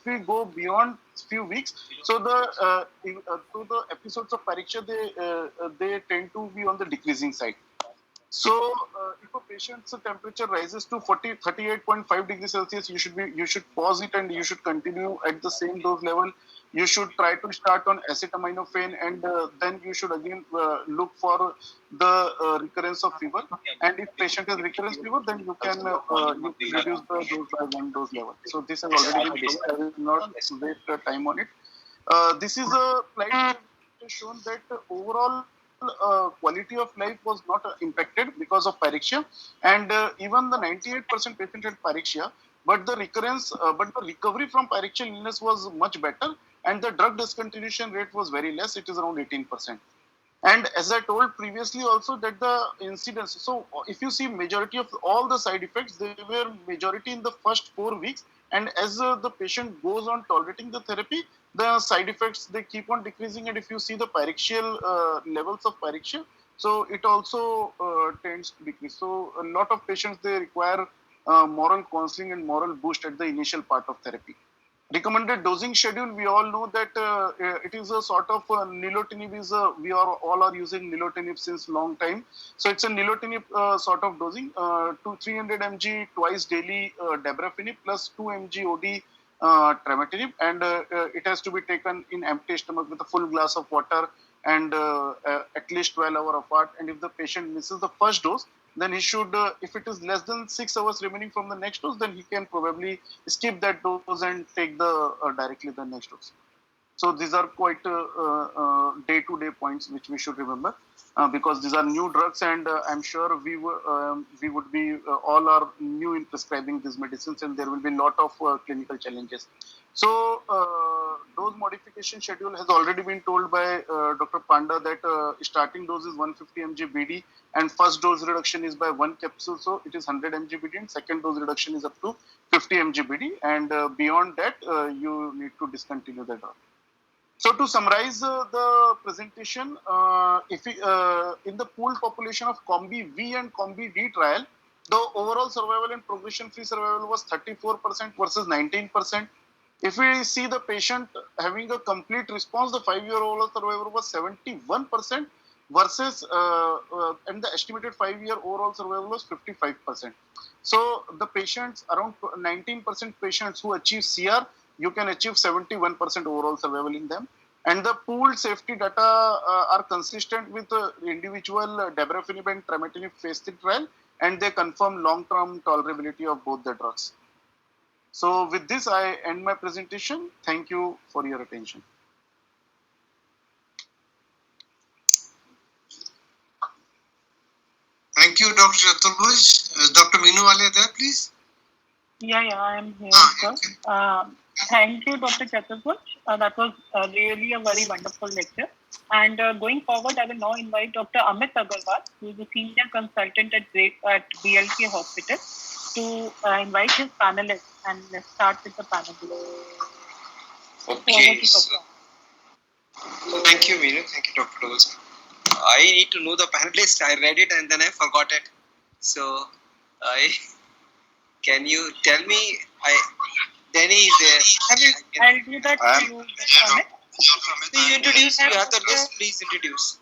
S7: we go beyond few weeks, so the episodes of pyrexia, they tend to be on the decreasing side. So if a patient's temperature rises to 38.5 degrees Celsius, you should pause it and you should continue at the same dose level. You should try to start on acetaminophen, and then you should again look for the recurrence of fever. And if patient has recurrence fever, then you can reduce the dose by one dose level. So this has already been done. I will not waste time on it. This is a slide that has shown that overall quality of life was not impacted because of pyrexia, and even the 98% patient had pyrexia, but the recovery from pyrexial illness was much better, and the drug discontinuation rate was very less. It is around 18%. And as I told previously also, that the incidence, so if you see majority of all the side effects, they were majority in the first 4 weeks, and as the patient goes on tolerating the therapy, the side effects, they keep on decreasing. And if you see the pyrexial levels of pyrexia, so it also tends to decrease. So a lot of patients, they require moral counseling and moral boost at the initial part of therapy. Recommended dosing schedule, we all know that it is a sort of nilotinib we all are using nilotinib since long time. So it's a nilotinib sort of dosing, 300 mg twice daily dabrafenib plus 2 mg OD trametinib, and it has to be taken in empty stomach with a full glass of water, and at least 12 hours apart. And if the patient misses the first dose, then he should, if it is less than 6 hours remaining from the next dose, then he can probably skip that dose and take the directly the next dose. So these are quite day-to-day points which we should remember, because these are new drugs, and I'm sure we would be all are new in prescribing these medicines, and there will be a lot of clinical challenges. So dose modification schedule has already been told by Dr. Panda that starting dose is 150 mg BD, and first dose reduction is by 1 capsule, so it is 100 mg BD, and second dose reduction is up to 50 mg BD, and beyond that you need to discontinue the drug. So to summarize the presentation, if we, in the pooled population of Combi V and Combi D trial, the overall survival and progression-free survival was 34% versus 19%. If we see the patient having a complete response, the 5-year overall survival was 71% versus, and the estimated 5-year overall survival was 55%. So the patients, around 19% patients who achieve CR, you can achieve 71% overall survival in them. And the pooled safety data are consistent with the individual dabrafenib and trametinib phase 3 trial, and they confirm long-term tolerability of both the drugs. So with this, I end my presentation. Thank you for your attention.
S6: Thank you, Dr. Chaturbhuj. Dr. Meenu Walia there, please.
S8: Yeah, I am here, sir.
S6: Okay.
S8: Thank you, Dr. Chaturbhuj. That was really a very wonderful lecture. And going forward, I will now invite Dr. Amit Agarwal, who is a senior consultant at BLK Hospital, to invite his panelists, and let's start with the panel.
S9: Okay. So, thank you, Meenu. Thank you, Dr. Doles. I need to know the panelist. I read it and then I forgot it. So, can you tell me? Danny is there.
S8: I'll do that to you, Dr. Amit.
S9: You introduce. You have the list. Please introduce.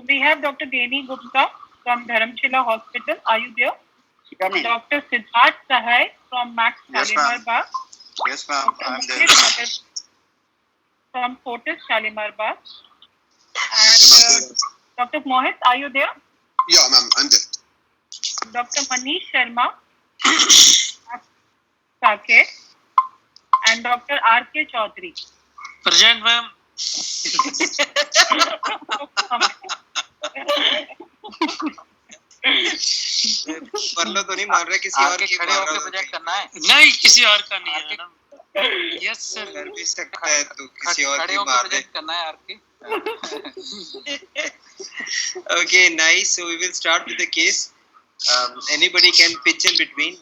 S8: We have Dr. Deni Gupta from Dharamshila Hospital. Are you there? Dr. Siddharth Sahai from Max
S10: Yes,
S8: Shalimar
S10: ma'am.
S8: Bagh.
S10: Yes, ma'am. I'm there.
S8: from Fortis Shalimar Bagh. And Dr. Mohit, are you there?
S10: Yeah, ma'am, I'm there.
S8: Dr. Manish Sharma, Saket, and Dr. R.K. Chaudhary.
S11: Present, ma'am.
S9: परलो तो नहीं मार रहे किसी और की
S11: खड़े होकर present करना है
S12: नहीं किसी और का नहीं है मैडम यस सर
S9: कर भी सकता है तू किसी और
S11: खड़े
S9: की
S11: होकर
S9: मार दे
S11: प्रेजेंट करना है R K
S9: Okay, nice. So we will start with the case. Anybody can pitch in between.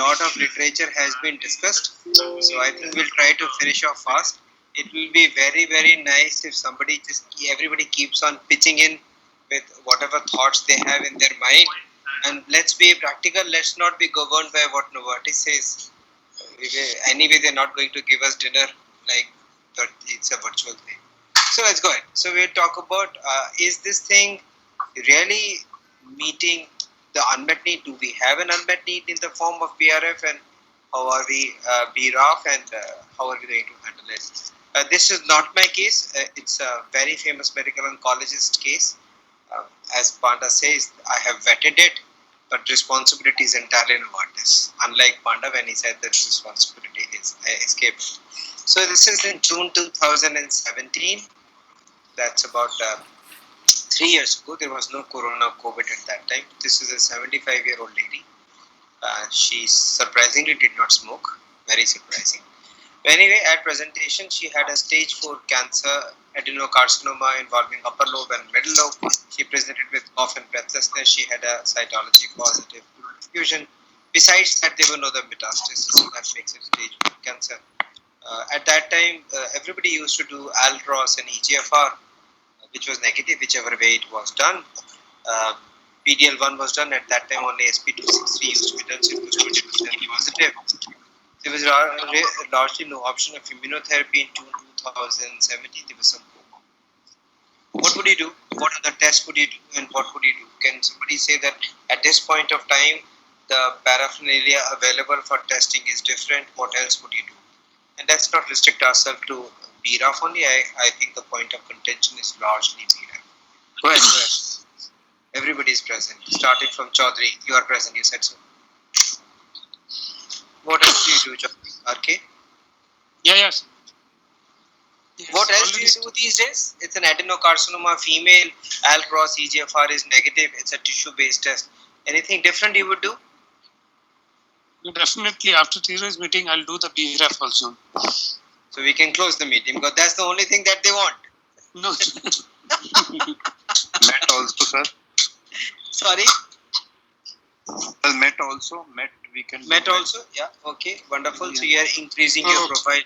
S9: Lot of literature has been discussed. So I think we'll try to finish off fast. It will be very, very nice if everybody keeps on pitching in with whatever thoughts they have in their mind. And let's be practical. Let's not be governed by what Novartis says. Anyway, they're not going to give us dinner like that. It's a virtual thing. So let's go ahead. So we'll talk about is this thing really meeting the unmet need? Do we have an unmet need in the form of BRF, and how are we BRAF, and how are we going to handle it? This is not my case. It's a very famous medical oncologist case. As Panda says, I have vetted it, but responsibility is entirely Novartis. Unlike Panda when he said that responsibility is escaped. So this is in June 2017. That's about 3 years ago. There was no corona COVID at that time. This is a 75-year-old lady. She surprisingly did not smoke. Very surprising. Anyway, at presentation, she had a stage 4 cancer, adenocarcinoma involving upper lobe and middle lobe. She presented with cough and breathlessness. She had a cytology positive fusion. Besides that, there were no other metastasis, so that makes it stage 4 cancer. At that time, everybody used to do ALROS and EGFR, which was negative, whichever way it was done. PDL1 was done. At that time, only SP263 used to be done, so it was 20% positive. There was largely no option of immunotherapy in 2017. There was some coma. What would you do? What other tests would you do, and what would you do? Can somebody say that at this point of time, the paraphernalia available for testing is different? What else would you do? And let's not restrict ourselves to BRAF only. I think the point of contention is largely BRAF. Go ahead. Everybody is present. Starting from Chaudhary. You are present, you said so. What else do you do, Chaudhary? RK?
S12: yes
S9: What else do you do these days? It's an adenocarcinoma, female, ALROS, EGFR is negative. It's a tissue-based test. Anything different you would do?
S12: definitely after today's meeting I'll do the BRAF also
S9: So we can close the meeting because that's the only thing that they want.
S12: no
S10: Met also, sir.
S9: Sorry?
S10: Well, Met also. Met, we can.
S9: Met also? Yeah. Okay. Wonderful.
S10: Yeah.
S9: So you are increasing your profile.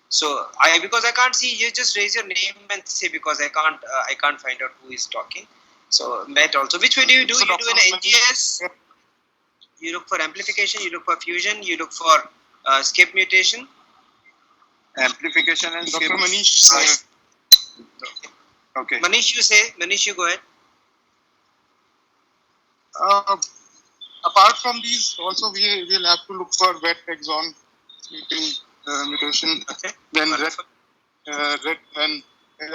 S9: So because I can't see, you just raise your name and say because I can't find out who is talking. So Met also. Which way do you do?
S10: So
S9: you do an NGS. You look for amplification. You look for fusion. You look for skip mutation.
S10: Amplification and
S7: Dr. Manish.
S10: Okay.
S9: Manish, you say. Manish, you go ahead.
S7: Apart from these, also we will have to look for wet exon mutation.
S9: Okay.
S7: Then
S9: Wonderful.
S7: red, and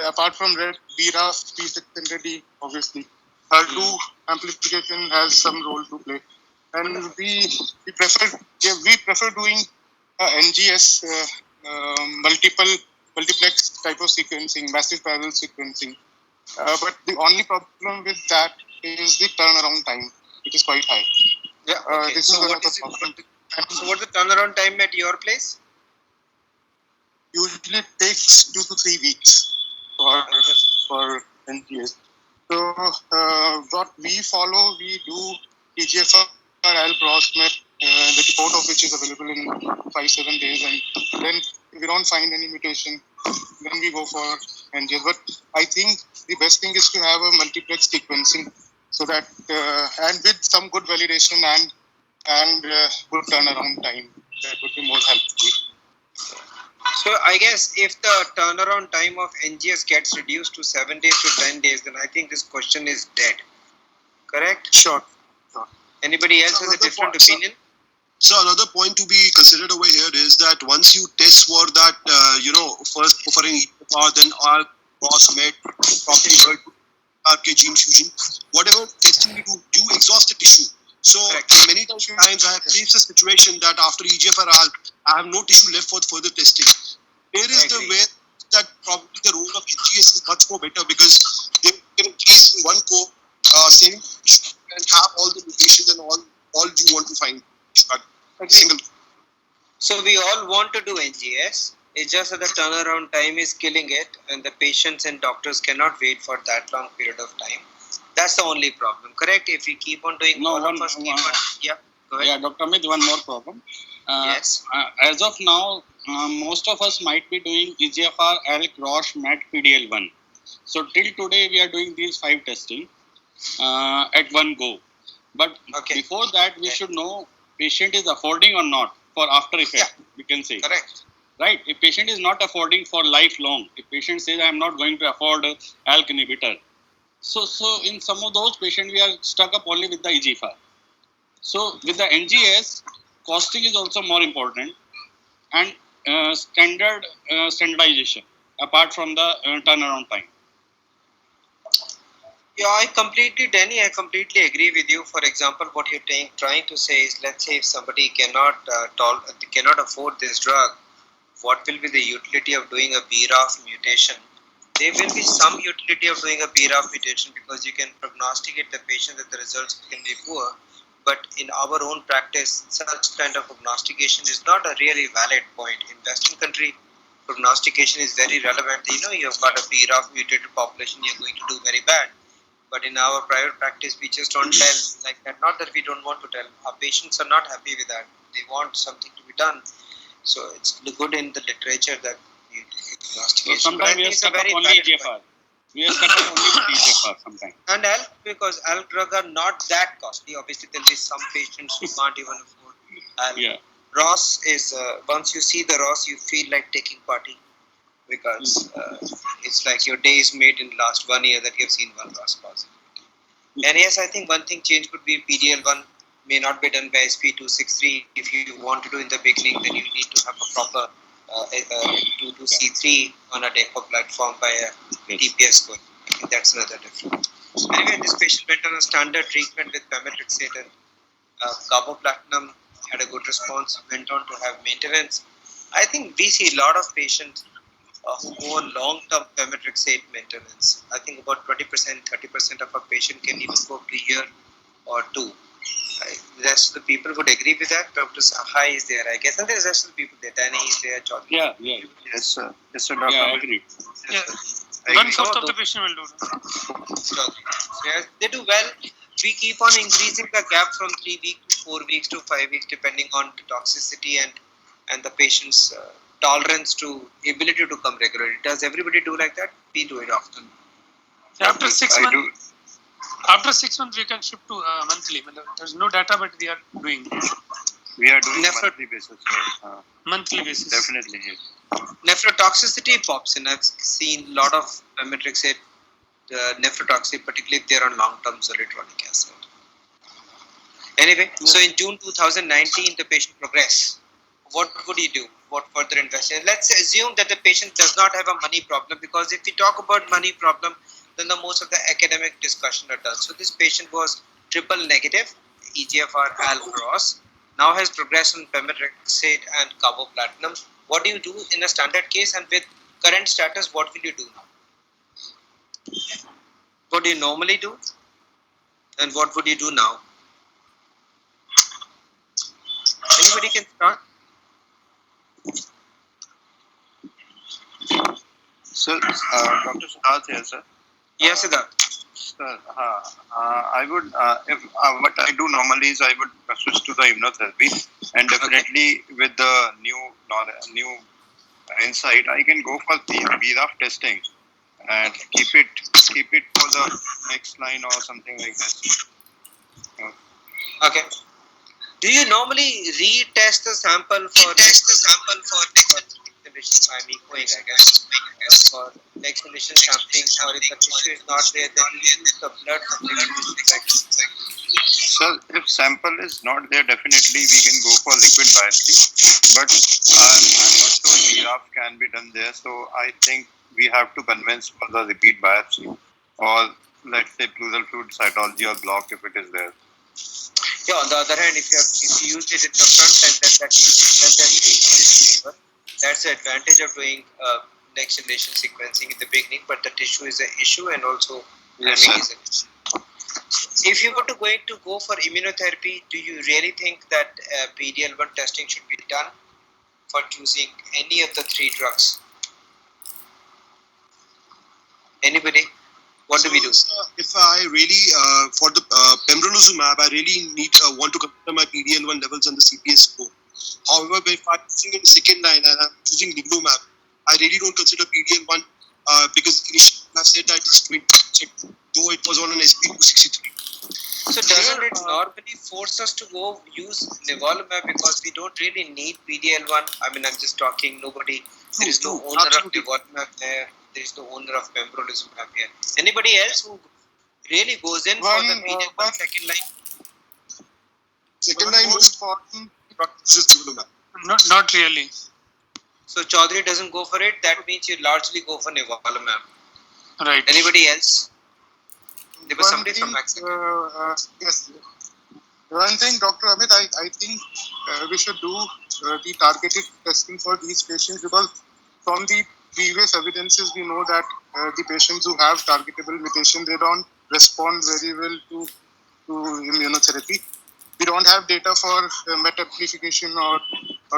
S7: apart from red, BRAF, P600D, obviously. HER2 amplification has some role to play, and we prefer doing NGS multiplex type of sequencing, massive parallel sequencing. But the only problem with that is the turnaround time. It is quite high.
S9: Yeah. Okay.
S7: This
S9: So
S7: is
S9: what
S7: another
S9: is
S7: problem.
S9: So what's the turnaround time at your place?
S7: Usually it takes 2 to 3 weeks for NGS. So what we follow, we do EGFR, ALROS, the report of which is available in 5-7 days, and then if we don't find any mutation, then we go for NGS. But I think the best thing is to have a multiplex sequencing, so that and with some good validation and good turnaround time, that would be more helpful.
S9: So I guess if the turnaround time of NGS gets reduced to 7 days to 10 days, then I think this question is dead. Correct?
S7: Sure.
S9: Anybody else has a different opinion?
S13: So another point to be considered over here is that once you test for that, first for an EGFR, then ALK, ROS, MET, probably RK gene fusion, whatever testing you do, you exhaust the tissue. So many times I have faced a situation that after EGFR ALK, I have no tissue left for further testing. Here is the way that probably the role of NGS is much more better because they can at least in one go same tissue and have all the mutations and all you want to find. Single.
S9: So we all want to do NGS. It's just that the turnaround time is killing it, and the patients and doctors cannot wait for that long period of time. That's the only problem, correct? If we keep on doing all of us, yeah. Go ahead.
S14: Yeah, Dr. Amit, one more problem.
S9: Yes.
S14: As of now, most of us might be doing EGFR, ALK, ROS, MET, PDL1. So till today, we are doing these 5 testing at one go. But before that, we should know patient is affording or not for after effect, we can say.
S9: Correct.
S14: Right. If patient is not affording for lifelong, if patient says I am not going to afford ALK inhibitor, so in some of those patients we are stuck up only with the EGFR. So with the NGS, costing is also more important, and standardization apart from the turnaround time.
S9: Yeah, I completely agree with you. For example, what you're trying to say is, let's say if somebody cannot afford this drug, what will be the utility of doing a BRAF mutation? There will be some utility of doing a BRAF mutation because you can prognosticate the patient that the results can be poor. But in our own practice, such kind of prognostication is not a really valid point. In Western country, prognostication is very relevant. You've got a BRAF mutated population, you're going to do very bad. But in our private practice, we just don't tell like that. Not that we don't want to tell. Our patients are not happy with that. They want something to be done. So it's good in the literature that you do prognostication.
S14: So sometimes we are stuck up only EGFR. We are stuck up only with EGFR sometimes.
S9: And ALK, because ALK drugs are not that costly. Obviously, there will be some patients who can't even afford ALK.
S14: Yeah.
S9: ROS is, once you see the ROS, you feel like taking party. Because it's like your day is made in the last 1 year that you've seen one ROS positive. And yes, I think one thing change could be PDL1 may not be done by SP263. If you want to do in the beginning, then you need to have a proper 22C3 on a DECO platform by a TPS score. I think that's another difference. Anyway, this patient went on a standard treatment with pemetrexate and carboplatinum, had a good response, went on to have maintenance. I think we see a lot of patients who go on long-term pemetrexate maintenance. I think about 20%, 30% of a patient can even go up to a year or 2. The rest of the people would agree with that. Dr. Sahai is there, I guess, and there's the rest of the people there. Danny is there, Chaudhary.
S14: Yeah.
S10: Yes, sir. Yes, sir, Doctor.
S14: Yeah, I agree.
S12: Yeah.
S10: I agree.
S12: 1/4 of the patient will do that.
S9: So yes, they do well. We keep on increasing the gap from 3 weeks to 4 weeks to 5 weeks, depending on the toxicity and the patient's tolerance to ability to come regularly. Does everybody do like that? We do it often.
S12: After 6 months, after 6 months, we can shift to monthly. There's no data, but we are doing.
S10: We are doing monthly basis.
S12: Monthly basis.
S10: Definitely, yes.
S9: Nephrotoxicity pops in. I've seen a lot of pemetrexate nephrotoxic, particularly if they're on long-term zoledronic acid. Anyway, so in June 2019, the patient progressed. What would you do? What further investigation? Let's assume that the patient does not have a money problem, because if we talk about money problem, then the most of the academic discussion are done. So this patient was triple negative, EGFR, ALK, ROS, now has progressed on pemetrexate and carboplatinum. What do you do in a standard case, and with current status, what will you do now? What do you normally do, and what would you do now? Anybody can start.
S10: Sir, Dr. Siddharth here, sir.
S9: Yes, Siddharth.
S10: Sir, I would, if what I do normally is I would switch to the immunotherapy, and definitely with the new insight, I can go for the BRAF testing and keep it for the next line or something like that.
S9: Okay. Do you normally retest the sample for I'm echoing, I guess. For next condition sampling, or if the tissue is not there, then you use the blood supplement.
S10: Sir, Sir, if sample is not there, definitely we can go for liquid biopsy. But I'm not sure BRAF can be done there. So I think we have to convince for the repeat biopsy, or let's say pleural fluid cytology or block if it is there.
S9: Yeah, on the other hand, if you use it in the front end, that's the advantage of doing next generation sequencing in the beginning, but the tissue is an issue and also timing is an issue. If you were to go for immunotherapy, do you really think that PD-L1 testing should be done for choosing any of the 3 drugs? Anybody? What do we do?
S13: If I really, for the pembrolizumab, I really want to consider my PD-L1 levels and the CPS score. However, if I'm using in second line and I'm using nivolumab, I really don't consider PD-L1 because initially I've said that it's 20%, though it was on an SP263.
S9: So doesn't it normally force us to go use nivolumab because we don't really need PD-L1? I mean, I'm just talking, there is no owner of nivolumab there. There is no owner of pembrolizumab here. Anybody else who really goes in for the PD-L1 second line?
S7: Second line most important.
S12: Not really.
S9: So Chaudhary doesn't go for it. That means you largely go for nivolumab.
S12: Right.
S9: Anybody else? There was somebody from Mexico.
S7: Yes. One thing, Dr. Amit, I think we should do the targeted testing for these patients because from the previous evidences we know that the patients who have targetable mutation, they don't respond very well to immunotherapy. We don't have data for MET amplification or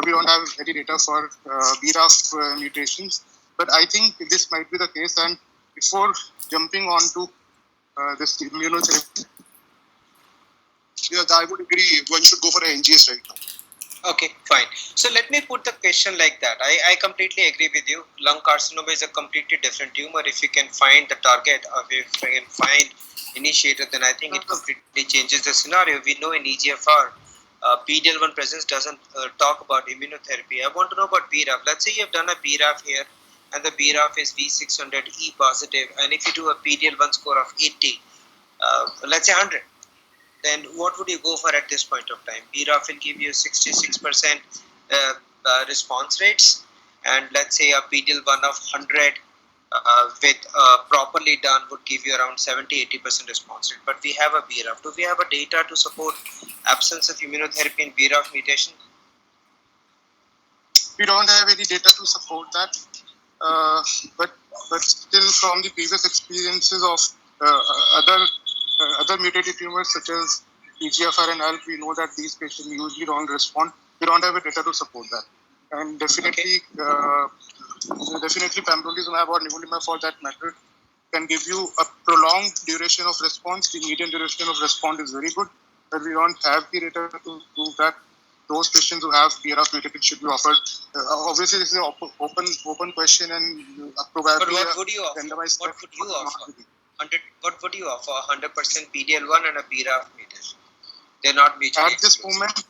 S7: we don't have any data for BRAF mutations. But I think this might be the case. And before jumping on to this immunotherapy,
S13: yeah, I would agree. One should go for an NGS right now.
S9: Okay, fine. So let me put the question like that. I completely agree with you. Lung carcinoma is a completely different tumor. If you can find the target or if you can find initiator, then I think it completely changes the scenario. We know in EGFR, PD-L1 presence doesn't talk about immunotherapy. I want to know about BRAF. Let's say you have done a BRAF here and the BRAF is V600E positive, and if you do a PD-L1 score of 80, let's say 100, then what would you go for at this point of time? BRAF will give you 66% response rates, and let's say a PD-L1 of 100 with properly done would give you around 70-80% response rate. But we have a BRAF. Do we have a data to support absence of immunotherapy in BRAF mutation?
S7: We don't have any data to support that. But still, from the previous experiences of other mutated tumors such as EGFR and ALK, we know that these patients usually don't respond. We don't have a data to support that. And definitely, definitely pembrolizumab or nivolumab for that matter can give you a prolonged duration of response. The median duration of response is very good, but we don't have the data to prove that those patients who have BRAF mutated should be offered. Obviously, this is an open question, and probably
S9: but what would you offer? What would you offer? What would you offer? 100% PD-L1 and a BRAF mutation. They're not mutually
S7: at this moment.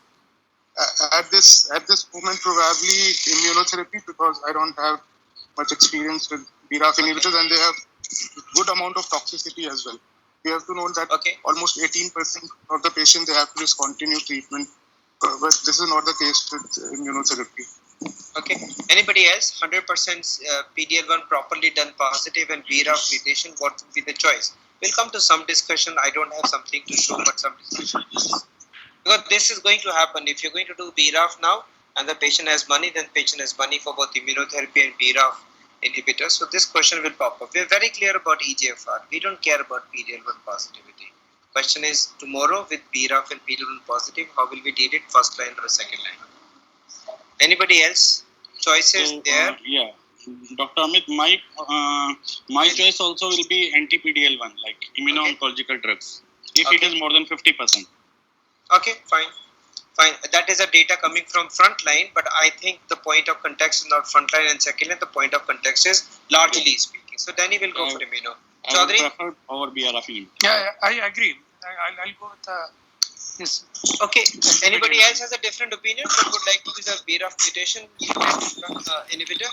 S7: At this moment, probably immunotherapy, because I don't have much experience with BRAF inhibitors, and they have good amount of toxicity as well. We have to know that almost 18% of the patients they have to discontinue treatment, but this is not the case with immunotherapy.
S9: Okay. Anybody else? 100% PD-L1 properly done positive and BRAF mutation. What would be the choice? We'll come to some discussion. I don't have something to show, but some discussion. Because this is going to happen. If you're going to do BRAF now and the patient has money, then patient has money for both immunotherapy and BRAF inhibitors. So this question will pop up. We're very clear about EGFR. We don't care about PD-L1 positivity. Question is, tomorrow with BRAF and PD-L1 positive, how will we deal it, first line or second line? Anybody else? Choices there?
S14: Yeah. Dr. Amit, my choice also will be anti-PD-L1, like immuno-oncological drugs, if it is more than 50%.
S9: Okay, fine. That is a data coming from frontline, but I think the point of context is not frontline and second line. The point of context is largely speaking. So Danny will go for immuno. Chaudhary?
S14: I prefer our BRAF.
S12: Yeah, I agree. I'll go with yes.
S9: Okay. Anybody else has a different opinion but would like to use a BRAF mutation inhibitor?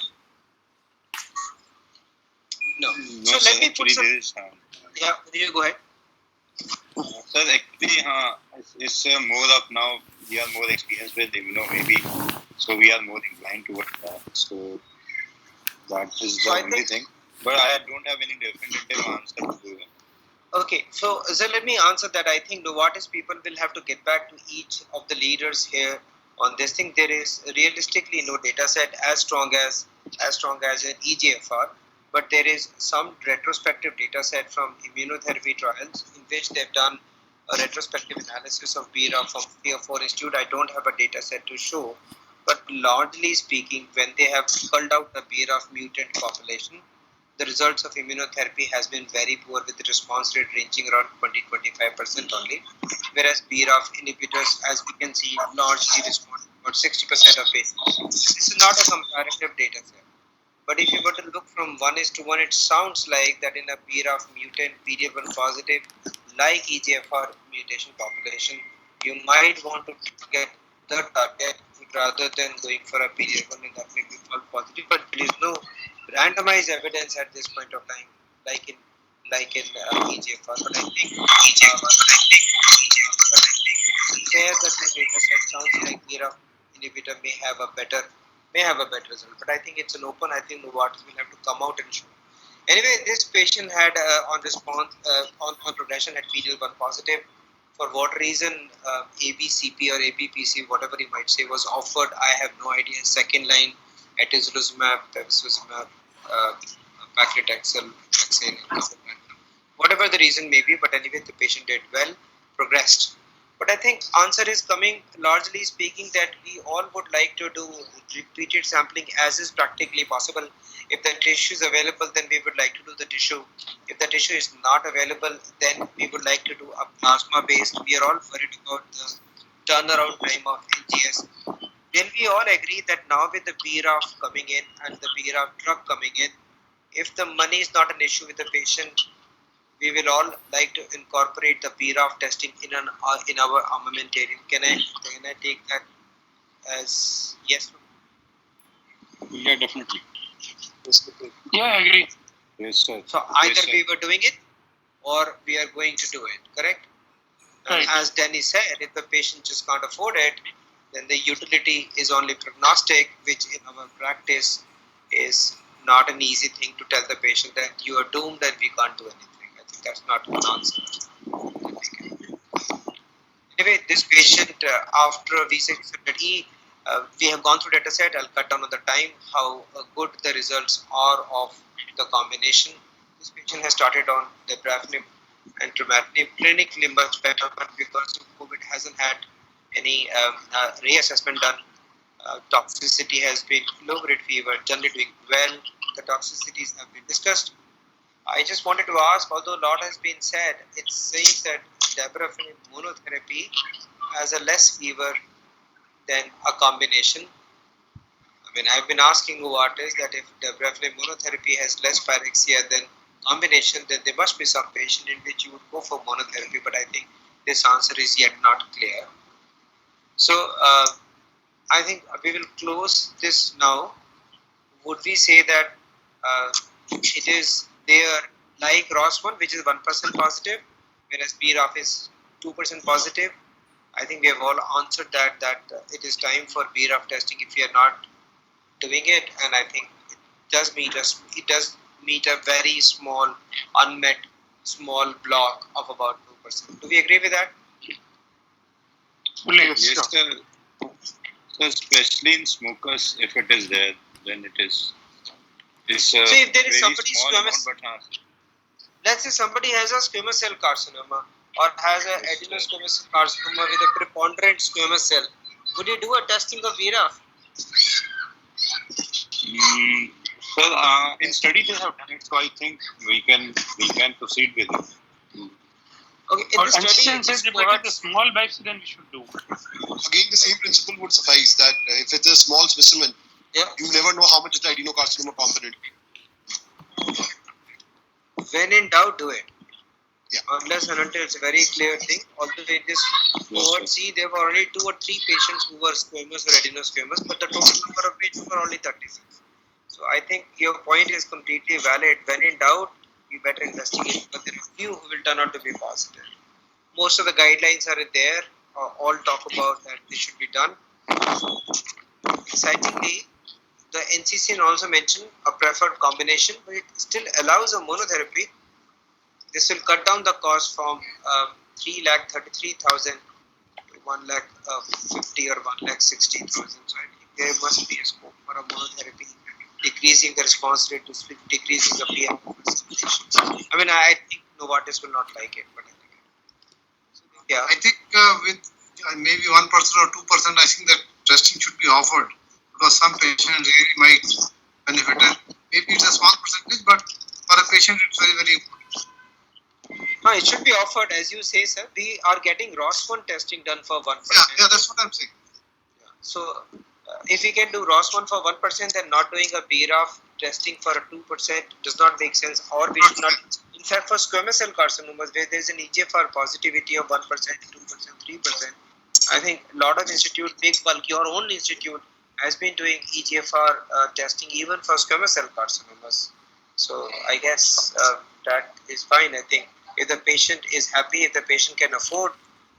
S9: No. So let me put some. Yeah, you go ahead.
S10: Sir, actually, it's more of now we are more experienced with maybe, so we are more inclined towards that. So that is the only thing. But I don't have any definitive answer to do it.
S9: Okay, so let me answer that. I think Novartis people will have to get back to each of the leaders here on this thing. There is realistically no data set as strong as an EGFR, but there is some retrospective data set from immunotherapy trials in which they've done a retrospective analysis of BRAF from 3 or 4 institute. I don't have a data set to show, but largely speaking, when they have culled out the BRAF mutant population, the results of immunotherapy has been very poor, with the response rate ranging around 20-25% only, whereas BRAF inhibitors, as we can see, largely respond to about 60% of patients. This is not a comparative data set. But if you were to look from 1:1, it sounds like that in a BRAF mutant, PD-L1 positive, like EGFR mutation population, you might want to get the target rather than going for a PD-L1 that may be false positive. But there is no randomized evidence at this point of time, like in EGFR. But I think compare the two data sets, sounds like BRAF inhibitor may have a better result. But I think it's an open. I think Novartis will have to come out and show. Anyway, this patient had on progression at PD-L1 positive. For what reason ABCP or ABPC, whatever you might say, was offered, I have no idea. Second line atezolizumab, bevacizumab, paclitaxel, vaccine, whatever the reason may be. But anyway, the patient did well, progressed. But I think answer is coming, largely speaking, that we all would like to do repeated sampling as is practically possible. If the tissue is available, then we would like to do the tissue. If the tissue is not available, then we would like to do a plasma-based. We are all worried about the turnaround time of NGS. Then we all agree that now with the BRAF coming in and the BRAF drug coming in, if the money is not an issue with the patient, we will all like to incorporate the BRAF testing in our armamentarium. Can I take that as yes?
S14: Yeah, definitely.
S12: Yeah, I agree.
S10: Yes, sir.
S9: So either we were doing it or we are going to do it, correct? And as Danny said, if the patient just can't afford it, then the utility is only prognostic, which in our practice is not an easy thing to tell the patient that you are doomed and we can't do anything. I think that's not an answer. Anyway, this patient after V600E, we have gone through data set. I'll cut down on the time, how good the results are of the combination. This patient has started on dabrafenib and trametinib, clinically much better, but because of COVID hasn't had any reassessment done. Toxicity has been low-grade fever, generally doing well. The toxicities have been discussed. I just wanted to ask, although a lot has been said, it seems that dabrafenib monotherapy has a less fever than a combination. I mean, I've been asking Novartis that if dabrafenib monotherapy has less pyrexia than combination, then there must be some patient in which you would go for monotherapy, but I think this answer is yet not clear. So, I think we will close this now. Would we say that it is there like ROS1, which is 1% positive, whereas BRAF is 2% positive? I think we have all answered that it is time for BRAF testing if we are not doing it, and I think it does meet a very small unmet small block of about 2%. Do we agree with that?
S10: Yes, sir. So especially in smokers, if it is there, then it is. So
S9: if there is somebody
S10: squamous,
S9: let's say somebody has a squamous cell carcinoma or has an adenosquamous cell carcinoma with a preponderant squamous cell, would you do a testing of BRAF?
S10: So in study they have done it, so I think we can proceed with it.
S9: Okay, in the study,
S12: since if it is a small biopsy, then we should do.
S13: Again, the same principle would suffice that if it's a small specimen, you never know how much is the adenocarcinoma component.
S9: When in doubt, do it. Yeah. Unless and until it's a very clear thing. Although in this cohort C, there were only 2 or 3 patients who were squamous or adenosquamous, but the total number of patients were only 36. So I think your point is completely valid. When in doubt, you better investigate, but there are few who will turn out to be positive. most of the guidelines are there. All talk about that this should be done. Excitingly, the NCCN also mentioned a preferred combination, but it still allows a monotherapy. This will cut down the cost from 3,33,000 to 1,50,000 or 1,60,000. So I think there must be a scope for a monotherapy, decreasing the response rate, decreasing the PM. I mean, I think Novartis will not like it, but yeah.
S6: I think with maybe 1% or 2%, I think that testing should be offered because some patients really might benefit. And maybe it's a small percentage, but for a patient, it's very, very important.
S9: No, it should be offered, as you say, sir. We are getting ROS1 testing done for 1%.
S6: Yeah, that's what I'm saying.
S9: So, if we can do ROS1 for 1%, then not doing a BRAF testing for a 2% does not make sense. Or we should not. In fact, for squamous cell carcinomas, where there is an EGFR positivity of 1%, 2%, 3%, I think a lot of institute, big bulk, your own institute has been doing EGFR testing even for squamous cell carcinomas. So I guess that is fine. I think if the patient is happy, if the patient can afford,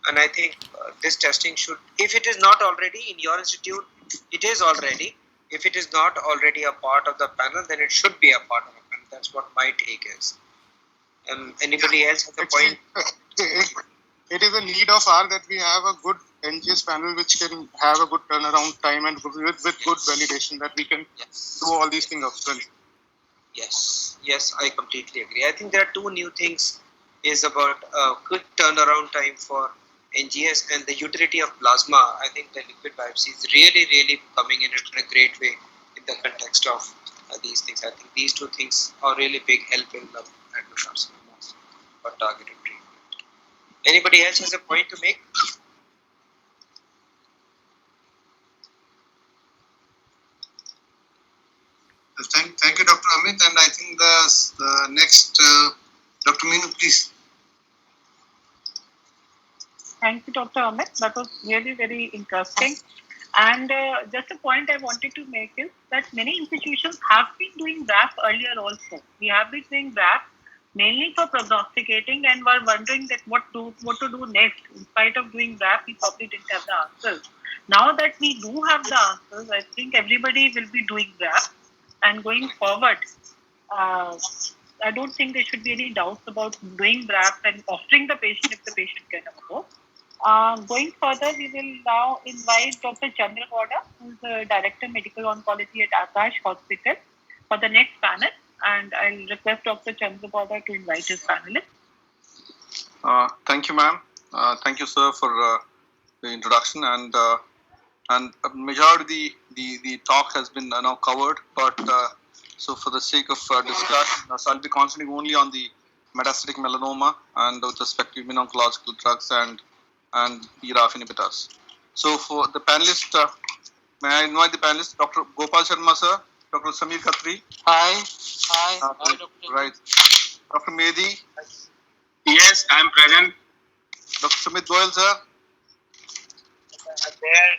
S9: and I think this testing should, if it is not already in your institute, it is already. If it is not already a part of the panel, then it should be a part of the panel. That's what my take is. Anybody else have a point?
S7: It is a need of ours that we have a good NGS panel which can have a good turnaround time and with good validation that we can do all these things as well.
S9: Yes, I completely agree. I think there are two new things is about quick turnaround time for NGS and the utility of plasma. I think the liquid biopsy is really coming in a great way in the context of these things. I think these two things are really big help in the adenocarcinomas for targeted treatment. Anybody else has a point to make?
S6: Thank you, Dr. Amit. And I think the next, Dr. Meenu, please.
S8: Thank you, Dr. Amit. That was really very interesting. And just a point I wanted to make is that many institutions have been doing BRAF earlier also. We have been doing BRAF mainly for prognosticating and were wondering that what to do next. In spite of doing BRAF, we probably didn't have the answers. Now that we do have the answers, I think everybody will be doing BRAF. And going forward, I don't think there should be any doubts about doing BRAF and offering the patient if the patient can afford. Going further, we will now invite Dr. Chandragowda, who is the Director Medical Oncology at Akash Hospital, for the next panel. And I'll request Dr. Chandragowda to invite his panelists.
S15: Thank you, ma'am. Thank you, sir, for the introduction. And majority the talk has been now covered, but so for the sake of discussion, so I'll be concentrating only on the metastatic melanoma and with respect to immuno-oncological drugs and BRAF inhibitors. So for the panelists, may I invite the panelists, Dr. Gopal Sharma, sir, Dr. Samir Khatri.
S11: Hi. Hi, Dr.
S15: Right. Dr. Mehdi.
S16: Yes, I am present.
S15: Dr. Sumit Goyal, sir.
S16: I'm there.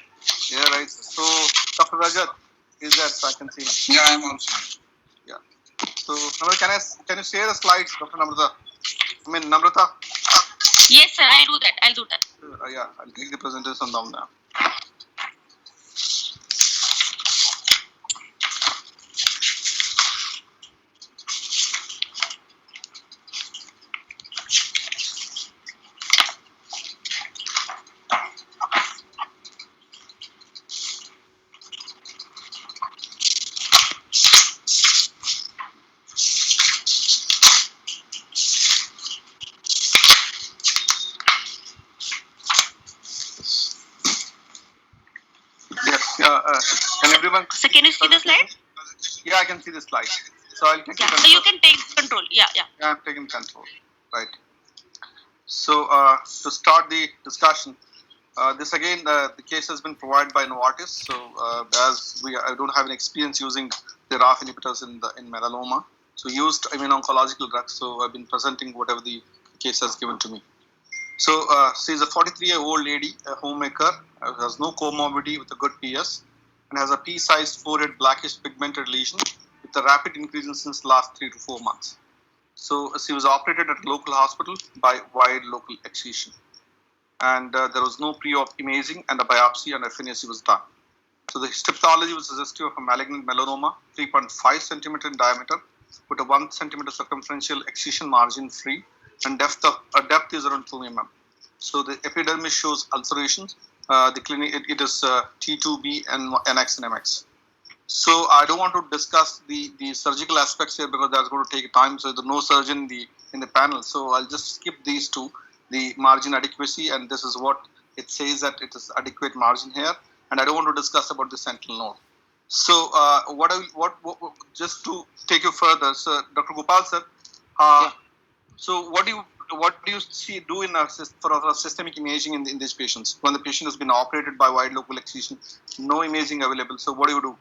S15: Yeah, right. So, Dr. Rajat is there, so I can see him.
S16: Yeah, I am also.
S15: Yeah. So, Namrata, can you share the slides, Dr. Namrata? Namrata?
S3: Yes, sir, I'll do that.
S15: Yeah, I'll take the presentation down now. Can everyone?
S3: So can you see the slide?
S15: Yeah, I can see the slide. So I'll take
S3: So you can take control. Yeah.
S15: Yeah, I'm taking control. Right. So to start the discussion, this again, the case has been provided by Novartis. So as I don't have any experience using the RAF inhibitors in melanoma, so used immuno-oncological drugs. So I've been presenting whatever the case has given to me. So she's a 43-year-old lady, a homemaker, has no comorbidity with a good PS, and has a pea-sized forehead blackish pigmented lesion with a rapid increase since the last 3 to 4 months. So she was operated at a local hospital by wide local excision. and there was no pre-op imaging, and a biopsy and FNAC was done. So the histopathology was suggestive of a malignant melanoma, 3.5 centimeter in diameter, with a 1 centimeter circumferential excision margin free, and depth is around 2 mm. So the epidermis shows ulcerations. The clinic it is T2B and NX and MX. So I don't want to discuss the surgical aspects here because that's going to take time. So there's no surgeon in the panel. So I'll just skip these two, the margin adequacy, and this is what it says that it is adequate margin here. And I don't want to discuss about the sentinel node. So what just to take you further, so Dr. Gopal sir, so what do you do in for systemic imaging in these patients when the patient has been operated by wide local excision, no imaging available? So what do you do?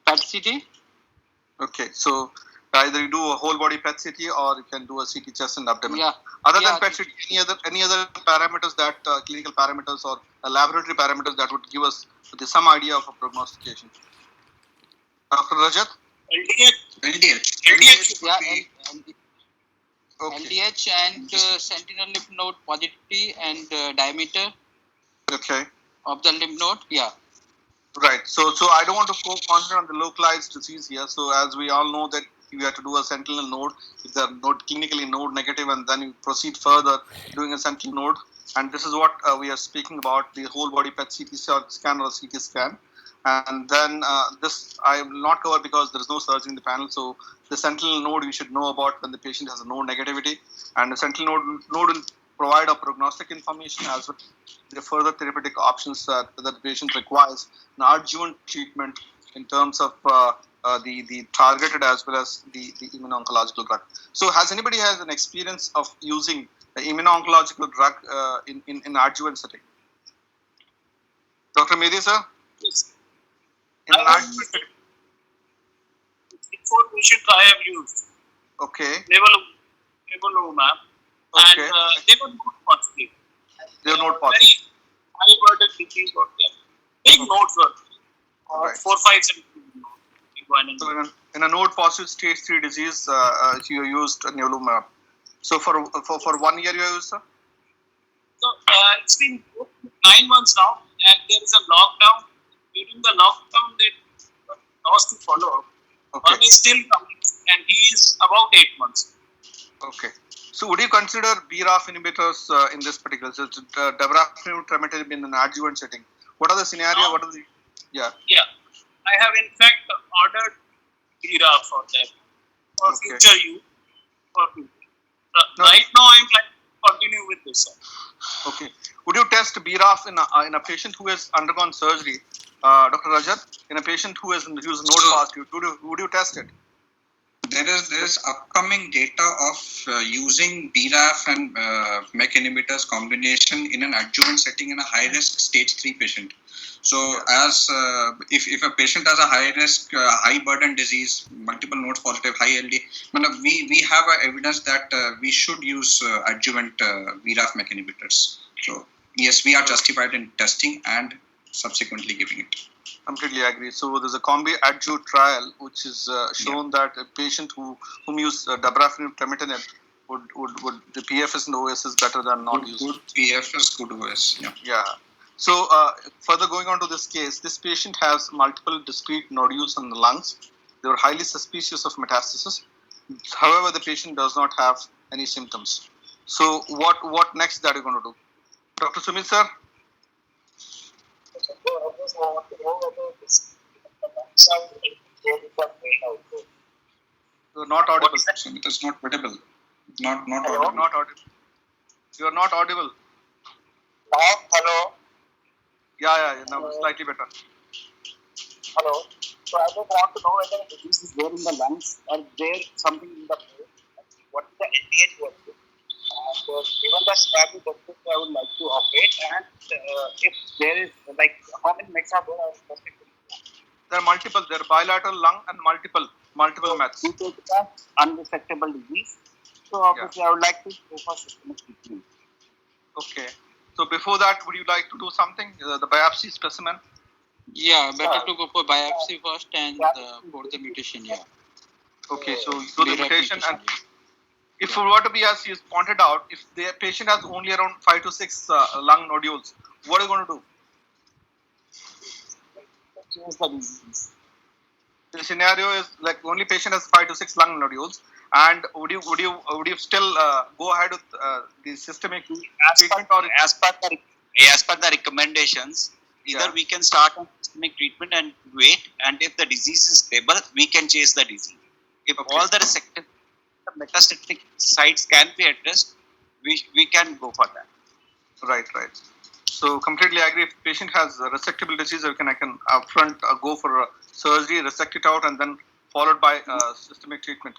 S11: PET CT.
S15: Okay, so either you do a whole body PET CT or you can do a CT chest and abdomen.
S11: Yeah.
S15: Other than PET CT, any other parameters that clinical parameters or laboratory parameters that would give us some idea of a prognostication? Dr. Rajat?
S11: LDH. Yeah.
S15: Okay.
S11: LDH and sentinel lymph node positivity and diameter.
S15: Okay.
S11: Of the lymph node. Yeah.
S15: Right. So I don't want to concentrate on the localized disease here. So as we all know that you have to do a sentinel node, if they're node clinically node negative, and then you proceed further doing a sentinel node. And this is what we are speaking about, the whole body PET CT scan or CT scan. And then this I will not cover because there is no surgery in the panel. So the sentinel node you should know about when the patient has a node negativity, and the sentinel node will provide a prognostic information as well the further therapeutic options that the patient requires, an adjuvant treatment in terms of the targeted as well as the immuno-oncological drug. So has anybody has an experience of using the immuno-oncological drug in adjuvant setting? Dr. Mehdi sir?
S16: Yes.
S15: In adjuvant setting.
S16: 4 patients I have used.
S15: Okay.
S16: Nivolumab.
S15: Okay.
S16: And they were not positive.
S15: They were not positive.
S16: Very high burden disease was there. Big nodes were
S15: Right.
S16: 4-5 centimeters.
S15: So in a node positive stage 3 disease, you used nivolumab. So for 1 year you used, sir?
S16: So it's been 9 months now, and there is a lockdown. During the lockdown, they lost the follow-up.
S15: Okay.
S16: One is still coming, and he is about 8 months.
S15: Okay. So would you consider BRAF inhibitors in this particular, so dabrafenib trametinib in an adjuvant setting? What are the scenario? What are the, yeah.
S16: Yeah, I have in fact ordered BRAF for that, for future use. Right now, I'm planning to continue with this. Sir.
S15: Okay. Would you test BRAF in a patient who has undergone surgery, Dr. Rajat? In a patient who has used node positive, would you test it?
S17: There is upcoming data of using BRAF and MEK inhibitors combination in an adjuvant setting in a high risk stage 3 patient. So as if a patient has a high risk, high burden disease, multiple nodes positive, high LD, we have evidence that we should use adjuvant BRAF MEK inhibitors. So yes, we are justified in testing and subsequently giving it.
S15: Completely agree. So there's a combi adju trial which is shown that a patient whom used dabrafenib trametinib would the PFS and OS is better than not used.
S17: Good PFS, good OS. Yeah.
S15: Yeah. So further going on to this case, this patient has multiple discrete nodules in the lungs. They were highly suspicious of metastasis. However, the patient does not have any symptoms. So what next that you're going to do? Dr. Sumit sir? You are not audible.
S17: It is not audible. Not
S15: Hello?
S17: audible.
S15: Not audible. You are not audible.
S16: Hello.
S15: Yeah. Now slightly better.
S16: Hello. So I just want to know whether the disease is there in the lungs or there something in the brain. What is the LDH value? And given the status I would like to operate, and if there is how many mets are there?
S15: There are multiple. There are bilateral lung and multiple mets.
S16: Unresectable disease. So obviously I would like to go for systemic treatment.
S15: Okay. So before that, would you like to do something? The biopsy specimen?
S11: Yeah, better to go for biopsy first and for the mutation. Yeah.
S15: Okay. So do the mutation and if it were to be, as you pointed out, if the patient has only around 5 to 6 lung nodules, what are you going to do? The scenario is like only patient has 5 to 6 lung nodules, and would you still go ahead with the systemic treatment, or
S18: as per the recommendations, either we can start on systemic treatment and wait, and if the disease is stable, we can chase the disease. If all the resected metastatic sites can be addressed, we can go for that.
S15: Right. So completely agree. If the patient has resectable disease, I can upfront go for surgery, resect it out, and then followed by systemic treatment.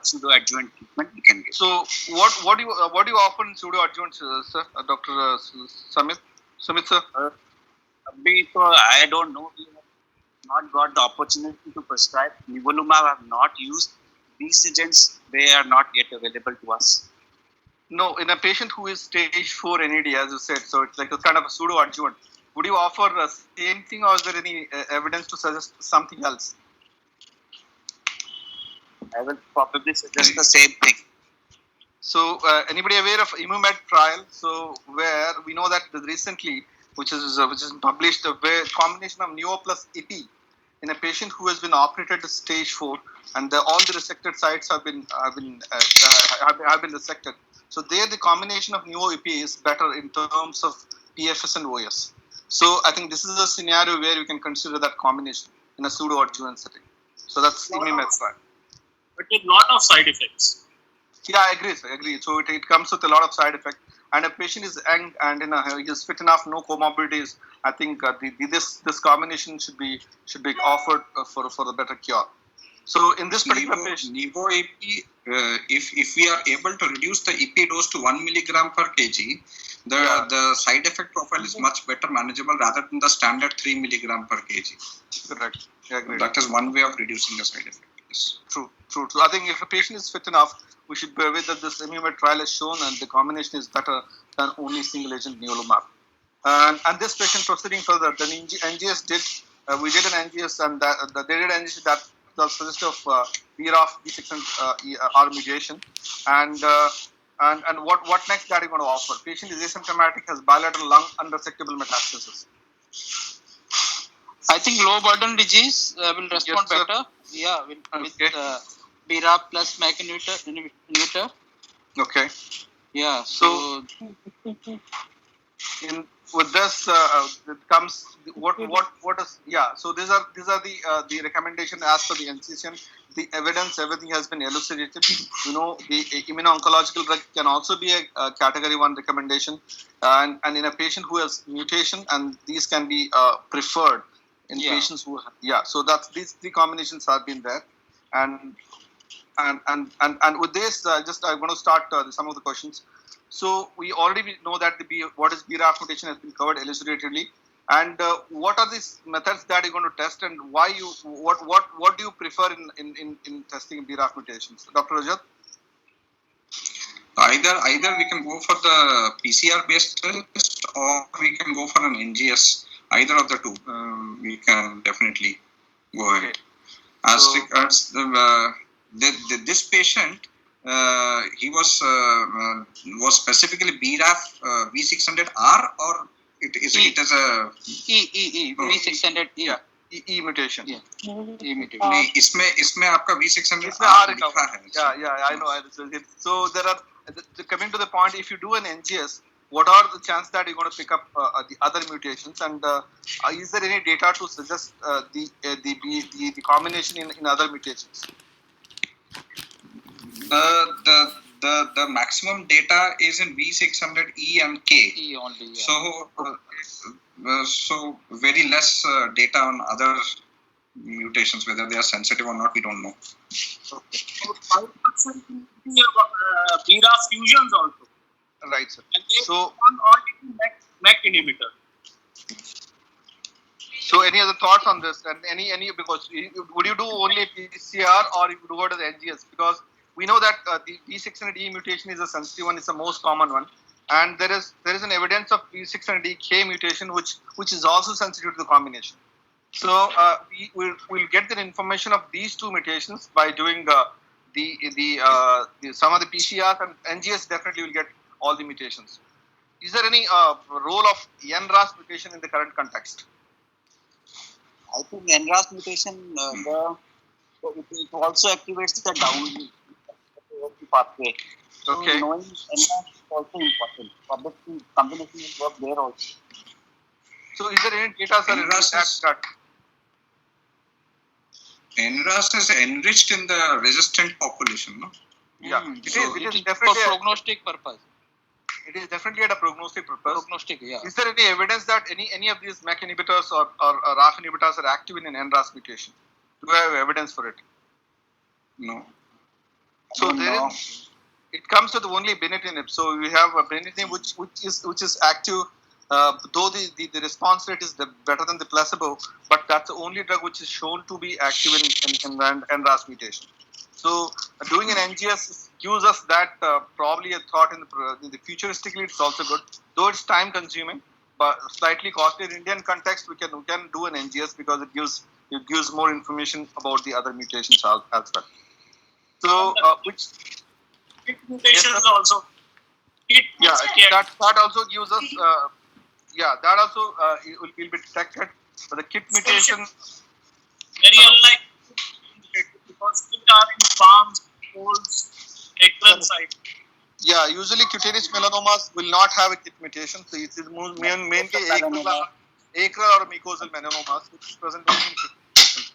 S18: Pseudo adjuvant treatment we can give.
S15: So what do you offer in pseudo adjuvant, sir, Dr. Sumit, sir?
S18: So I don't know. We have not got the opportunity to prescribe. Nivolumab have not used. These agents, they are not yet available to us.
S15: No, in a patient who is stage 4 NED, as you said, so it's like a kind of a pseudo adjuvant. Would you offer the same thing, or is there any evidence to suggest something else?
S18: I will probably suggest the same thing.
S15: So, anybody aware of IMMUMED trial? So, where we know that recently, which is published, a combination of Neo plus Ipi in a patient who has been operated at stage 4, and all the resected sites have been resected. So there, the combination of Neo Ipi is better in terms of PFS and OS. So I think this is a scenario where you can consider that combination in a pseudo adjuvant setting. So that's IMMUMED trial.
S18: But with lot of side effects.
S15: Yeah, I agree, sir. I agree. So it comes with a lot of side effects. And a patient is young and he is fit enough, no comorbidities. I think this combination should be offered for the better cure. So in this particular patient,
S17: Nivo EP, if we are able to reduce the EP dose to 1 milligram per kg, the side effect profile is much better manageable rather than the standard 3 milligram per kg.
S15: Correct. Yeah,
S17: so that is one way of reducing the side effect. Yes.
S15: True. So I think if a patient is fit enough, we should be aware that this IMMUMED trial has shown, and the combination is better than only single agent nivolumab. And this patient, proceeding further, the NGS did we did an NGS, and they did an NGS that consists of BRAF V600R mutation, and what next that are you going to offer? Patient is asymptomatic, has bilateral lung unresectable metastasis.
S11: I think low burden disease will respond better. Yeah, with BRAF plus MEK inhibitor.
S15: Okay.
S11: Yeah.
S15: So with this it comes what is So these are the recommendation as per the NCCN. The evidence, everything has been elucidated. You know, the immuno-oncological drug can also be a category 1 recommendation, and in a patient who has mutation, and these can be preferred in patients who so that's these three combinations have been there, and with this I'm going to start some of the questions. So we already know that what is BRAF mutation has been covered elucidatively, and what are these methods that you're going to test, and why what do you prefer in testing BRAF mutations, Dr. Rajat?
S17: Either we can go for the PCR based test, or we can go for an NGS. Either of the two, we can definitely go ahead. As regards this patient, he was specifically BRAF V600R, or it is a
S11: V600E.
S15: E mutation.
S11: Yeah. E mutation.
S17: इसमें आपका V600R लिखा है.
S15: I know. So there are, coming to the point, if you do an NGS, what are the chances that you're going to pick up the other mutations, and is there any data to suggest the combination in other mutations?
S17: The maximum data is in V600E and K.
S11: E only.
S17: Yeah. So very less data on other mutations, whether they are sensitive or not, we don't know.
S18: Okay. So 5% BRAF fusions also.
S15: Right, sir.
S18: And so on MEK inhibitor.
S15: So any other thoughts on this? And any because would you do only PCR, or you would go to the NGS? Because we know that the V600E mutation is a sensitive one; it's the most common one, and there is an evidence of V600E-K mutation which is also sensitive to the combination. So we'll get the information of these two mutations by doing the some of the PCRs and NGS definitely will get all the mutations. Is there any role of NRAS mutation in the current context?
S18: I think NRAS mutation it also activates the down pathway.
S15: Okay.
S18: So knowing NRAS is also important. Obviously, combination will work there also.
S15: So is there any data, sir, that
S17: NRAS is enriched in the resistant population, no?
S15: Yeah,
S11: Mm.
S15: it is
S11: For
S15: definitely
S11: prognostic purpose.
S15: it is definitely at a prognostic purpose.
S11: Prognostic, yeah.
S15: Is there any evidence that any of these MEK inhibitors or RAF inhibitors are active in an NRAS mutation? Do you have evidence for it?
S17: No.
S15: So there is, it comes with only binitinib. So we have a binitinib which is active, though the response rate is better than the placebo, but that's the only drug which is shown to be active in the NRAS mutation. So doing an NGS gives us that probably a thought in the futuristically it's also good, though it's time consuming, but slightly costly. In Indian context, we can do an NGS because it gives more information about the other mutations as well. So which
S12: mutations also.
S15: That also gives us that also will be detected. But the KIT mutation
S12: Very unlike because it are in palms, folds, rectal side.
S15: Yeah, usually cutaneous melanomas will not have a KIT mutation. So it is mainly acral or mucosal melanomas, which is present only in 50%.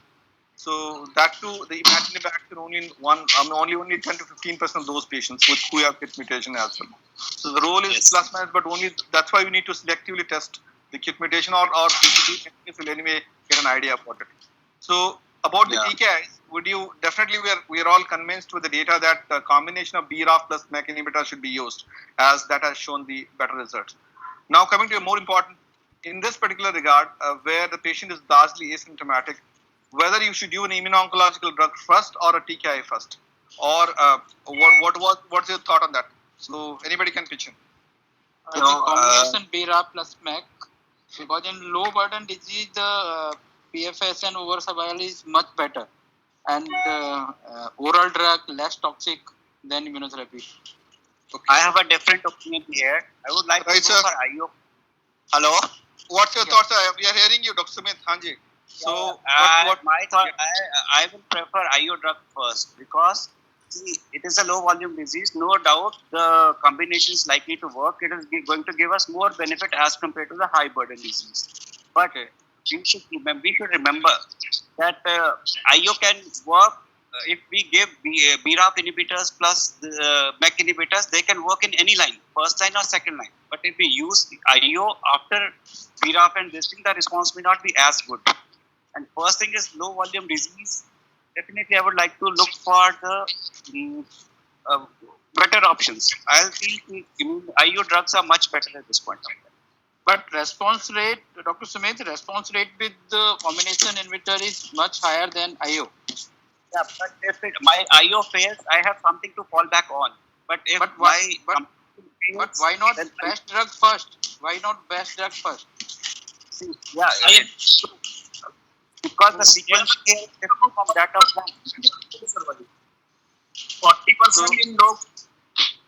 S15: So that too, the imatinib action only in only 10 to 15% of those patients who have KIT mutation as well. So the role is plus minus, but only that's why we need to selectively test the KIT mutation or BCG will anyway get an idea about it. So about the TKIs, we are all convinced with the data that the combination of BRAF plus MEK inhibitor should be used, as that has shown the better results. Now coming to a more important, in this particular regard, where the patient is largely asymptomatic, whether you should do an immuno-oncological drug first or a TKI first, or what's your thought on that? So anybody can pitch in.
S11: I think combination BRAF plus MEK, because in low burden disease the PFS and overall survival is much better, and oral drug less toxic than immunotherapy.
S18: Okay. I have a different opinion here. I would like to go for IO. Hello.
S15: What's your thoughts? We are hearing you, Dr. Sumit. Hanji. So
S18: my thought, I will prefer IO drug first because see, it is a low volume disease. No doubt the combination is likely to work. It is going to give us more benefit as compared to the high burden disease. But we should remember that IO can work if we give BRAF inhibitors plus the MEK inhibitors. They can work in any line, first line or second line. But if we use IO after BRAF and this thing, the response may not be as good. And first thing is low volume disease. Definitely, I would like to look for the better options. I think IO drugs are much better at this point of time.
S11: But response rate, Dr. Sumit, response rate with the combination inhibitor is much higher than IO.
S18: Yeah, but if my IO fails, I have something to fall back on. But if why
S11: not best drug first? Why not best drug first?
S18: Yeah, because the sequence is different from that of one.
S12: 40% in low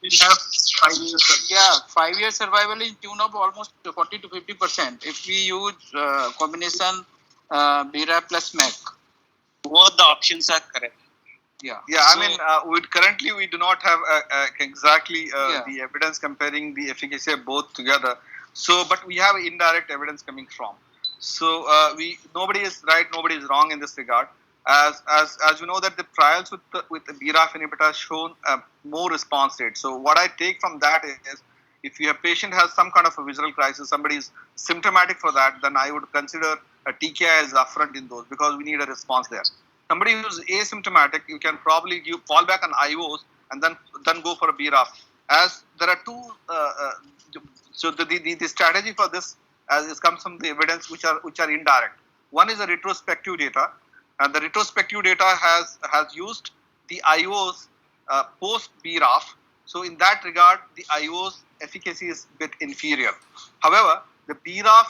S12: will have 5 years.
S11: Yeah, 5 year survival is tune of almost 40 to 50% if we use combination BRAF plus MEK.
S18: Both the options are correct.
S11: Yeah.
S15: Yeah, I mean, currently we do not have exactly the evidence comparing the efficacy of both together. So, but we have indirect evidence coming from. So nobody is right, nobody is wrong in this regard. As you know that the trials with the BRAF inhibitor has shown more response rate. So what I take from that is, if your patient has some kind of a visual crisis, somebody is symptomatic for that, then I would consider a TKI as upfront in those because we need a response there. Somebody who's asymptomatic, you can probably fall back on IOs and then go for a BRAF. As there are two, so the strategy for this comes from the evidence which are indirect. One is the retrospective data, and the retrospective data has used the IOs post BRAF. So in that regard, the IOs efficacy is a bit inferior. However, the BRAF,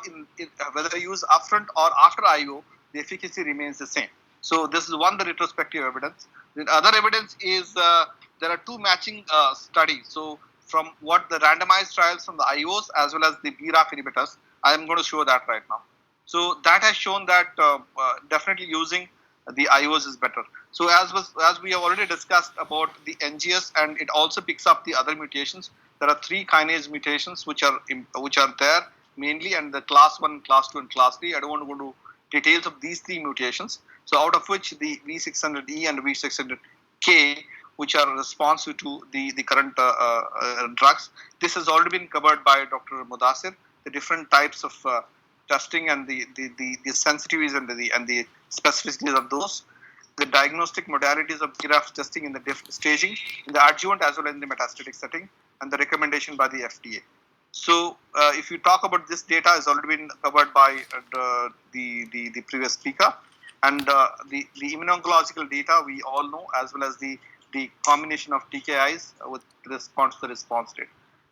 S15: whether used upfront or after IO, the efficacy remains the same. So this is one, the retrospective evidence. The other evidence is there are two matching studies. So from what the randomized trials from the IOs as well as the BRAF inhibitors, I am going to show that right now. So that has shown that definitely using the IOs is better. So as we have already discussed about the NGS, and it also picks up the other mutations. There are 3 kinase mutations which are there mainly, and the class 1, class 2, and class 3. I don't want to go into details of these 3 mutations. So out of which the V600E and V600K, which are responsive to the current drugs. This has already been covered by Dr. Mudassir, the different types of testing and the sensitivities and the specificities of those, the diagnostic modalities of BRAF testing in the staging, in the adjuvant as well as in the metastatic setting, and the recommendation by the FDA. So if you talk about this data, has already been covered by the previous speaker, and the immuno-oncological data we all know, as well as the combination of TKIs with response to the response rate.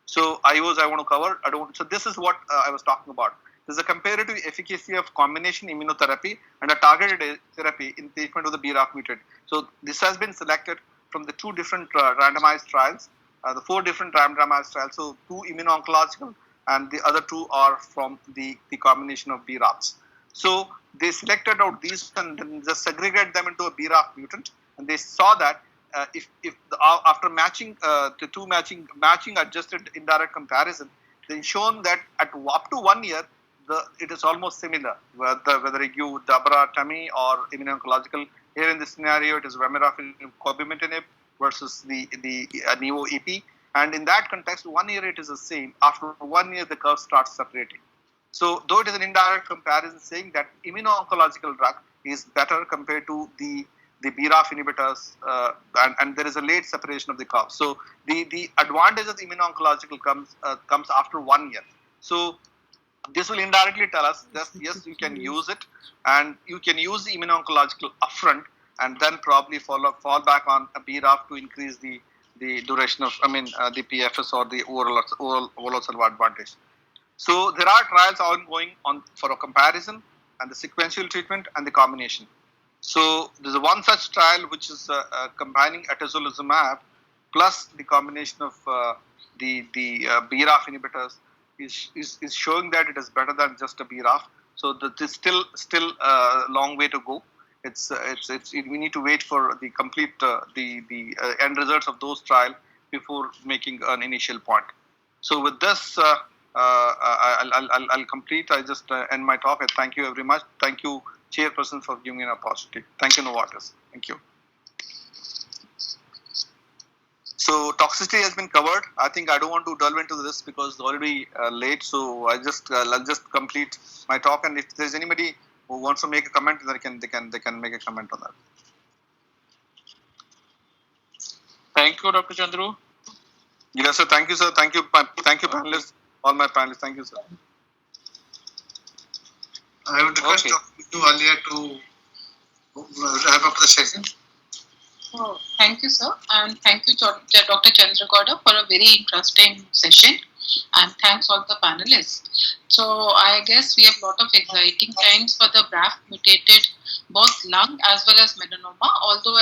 S15: So IOs I want to cover. So this is what I was talking about. There's a comparative efficacy of combination immunotherapy and a targeted therapy in treatment of the BRAF mutant. So this has been selected from the 2 different randomized trials, the 4 different randomized trials. So 2 immuno-oncological and the other 2 are from the combination of BRAFs. So they selected out these and then just segregated them into a BRAF mutant, and they saw that after matching the 2 matching adjusted indirect comparison, they shown that at up to 1 year, it is almost similar, whether you give Dabra-Tami or immuno-oncological. Here in this scenario, it is Vemurafenib, Cobimetinib versus the Nivo-EP. And in that context, 1 year it is the same. After 1 year, the curve starts separating. So though it is an indirect comparison saying that immuno-oncological drug is better compared to the BRAF inhibitors, and there is a late separation of the curve. So the advantage of the immuno-oncological comes after 1 year. So this will indirectly tell us that yes, you can use it, and you can use the immuno-oncological upfront, and then probably fall back on a BRAF to increase the duration of, the PFS or the overall survival advantage. So there are trials ongoing for a comparison and the sequential treatment and the combination. So there's one such trial which is combining atezolizumab plus the combination of the BRAF inhibitors is showing that it is better than just a BRAF. So there's still a long way to go. We need to wait for the complete the end results of those trials before making an initial point. So with this, I'll complete. I just end my talk. I thank you very much. Thank you, Chairperson, for giving me an opportunity. Thank you, Novartis. Thank you. So toxicity has been covered. I think I don't want to delve into this because it's already late. So I'll just complete my talk. And if there's anybody who wants to make a comment, they can make a comment on that.
S11: Thank you, Dr. Chandru.
S15: Yes, sir. Thank you, sir. Thank you, panelists. All my panelists. Thank you, sir.
S6: I would request you earlier to wrap up the session.
S19: Oh, thank you, sir, and thank you, Dr. Chandragowda, for a very interesting session, and thanks all the panelists. So I guess we have a lot of exciting times for the BRAF mutated both lung as well as melanoma, although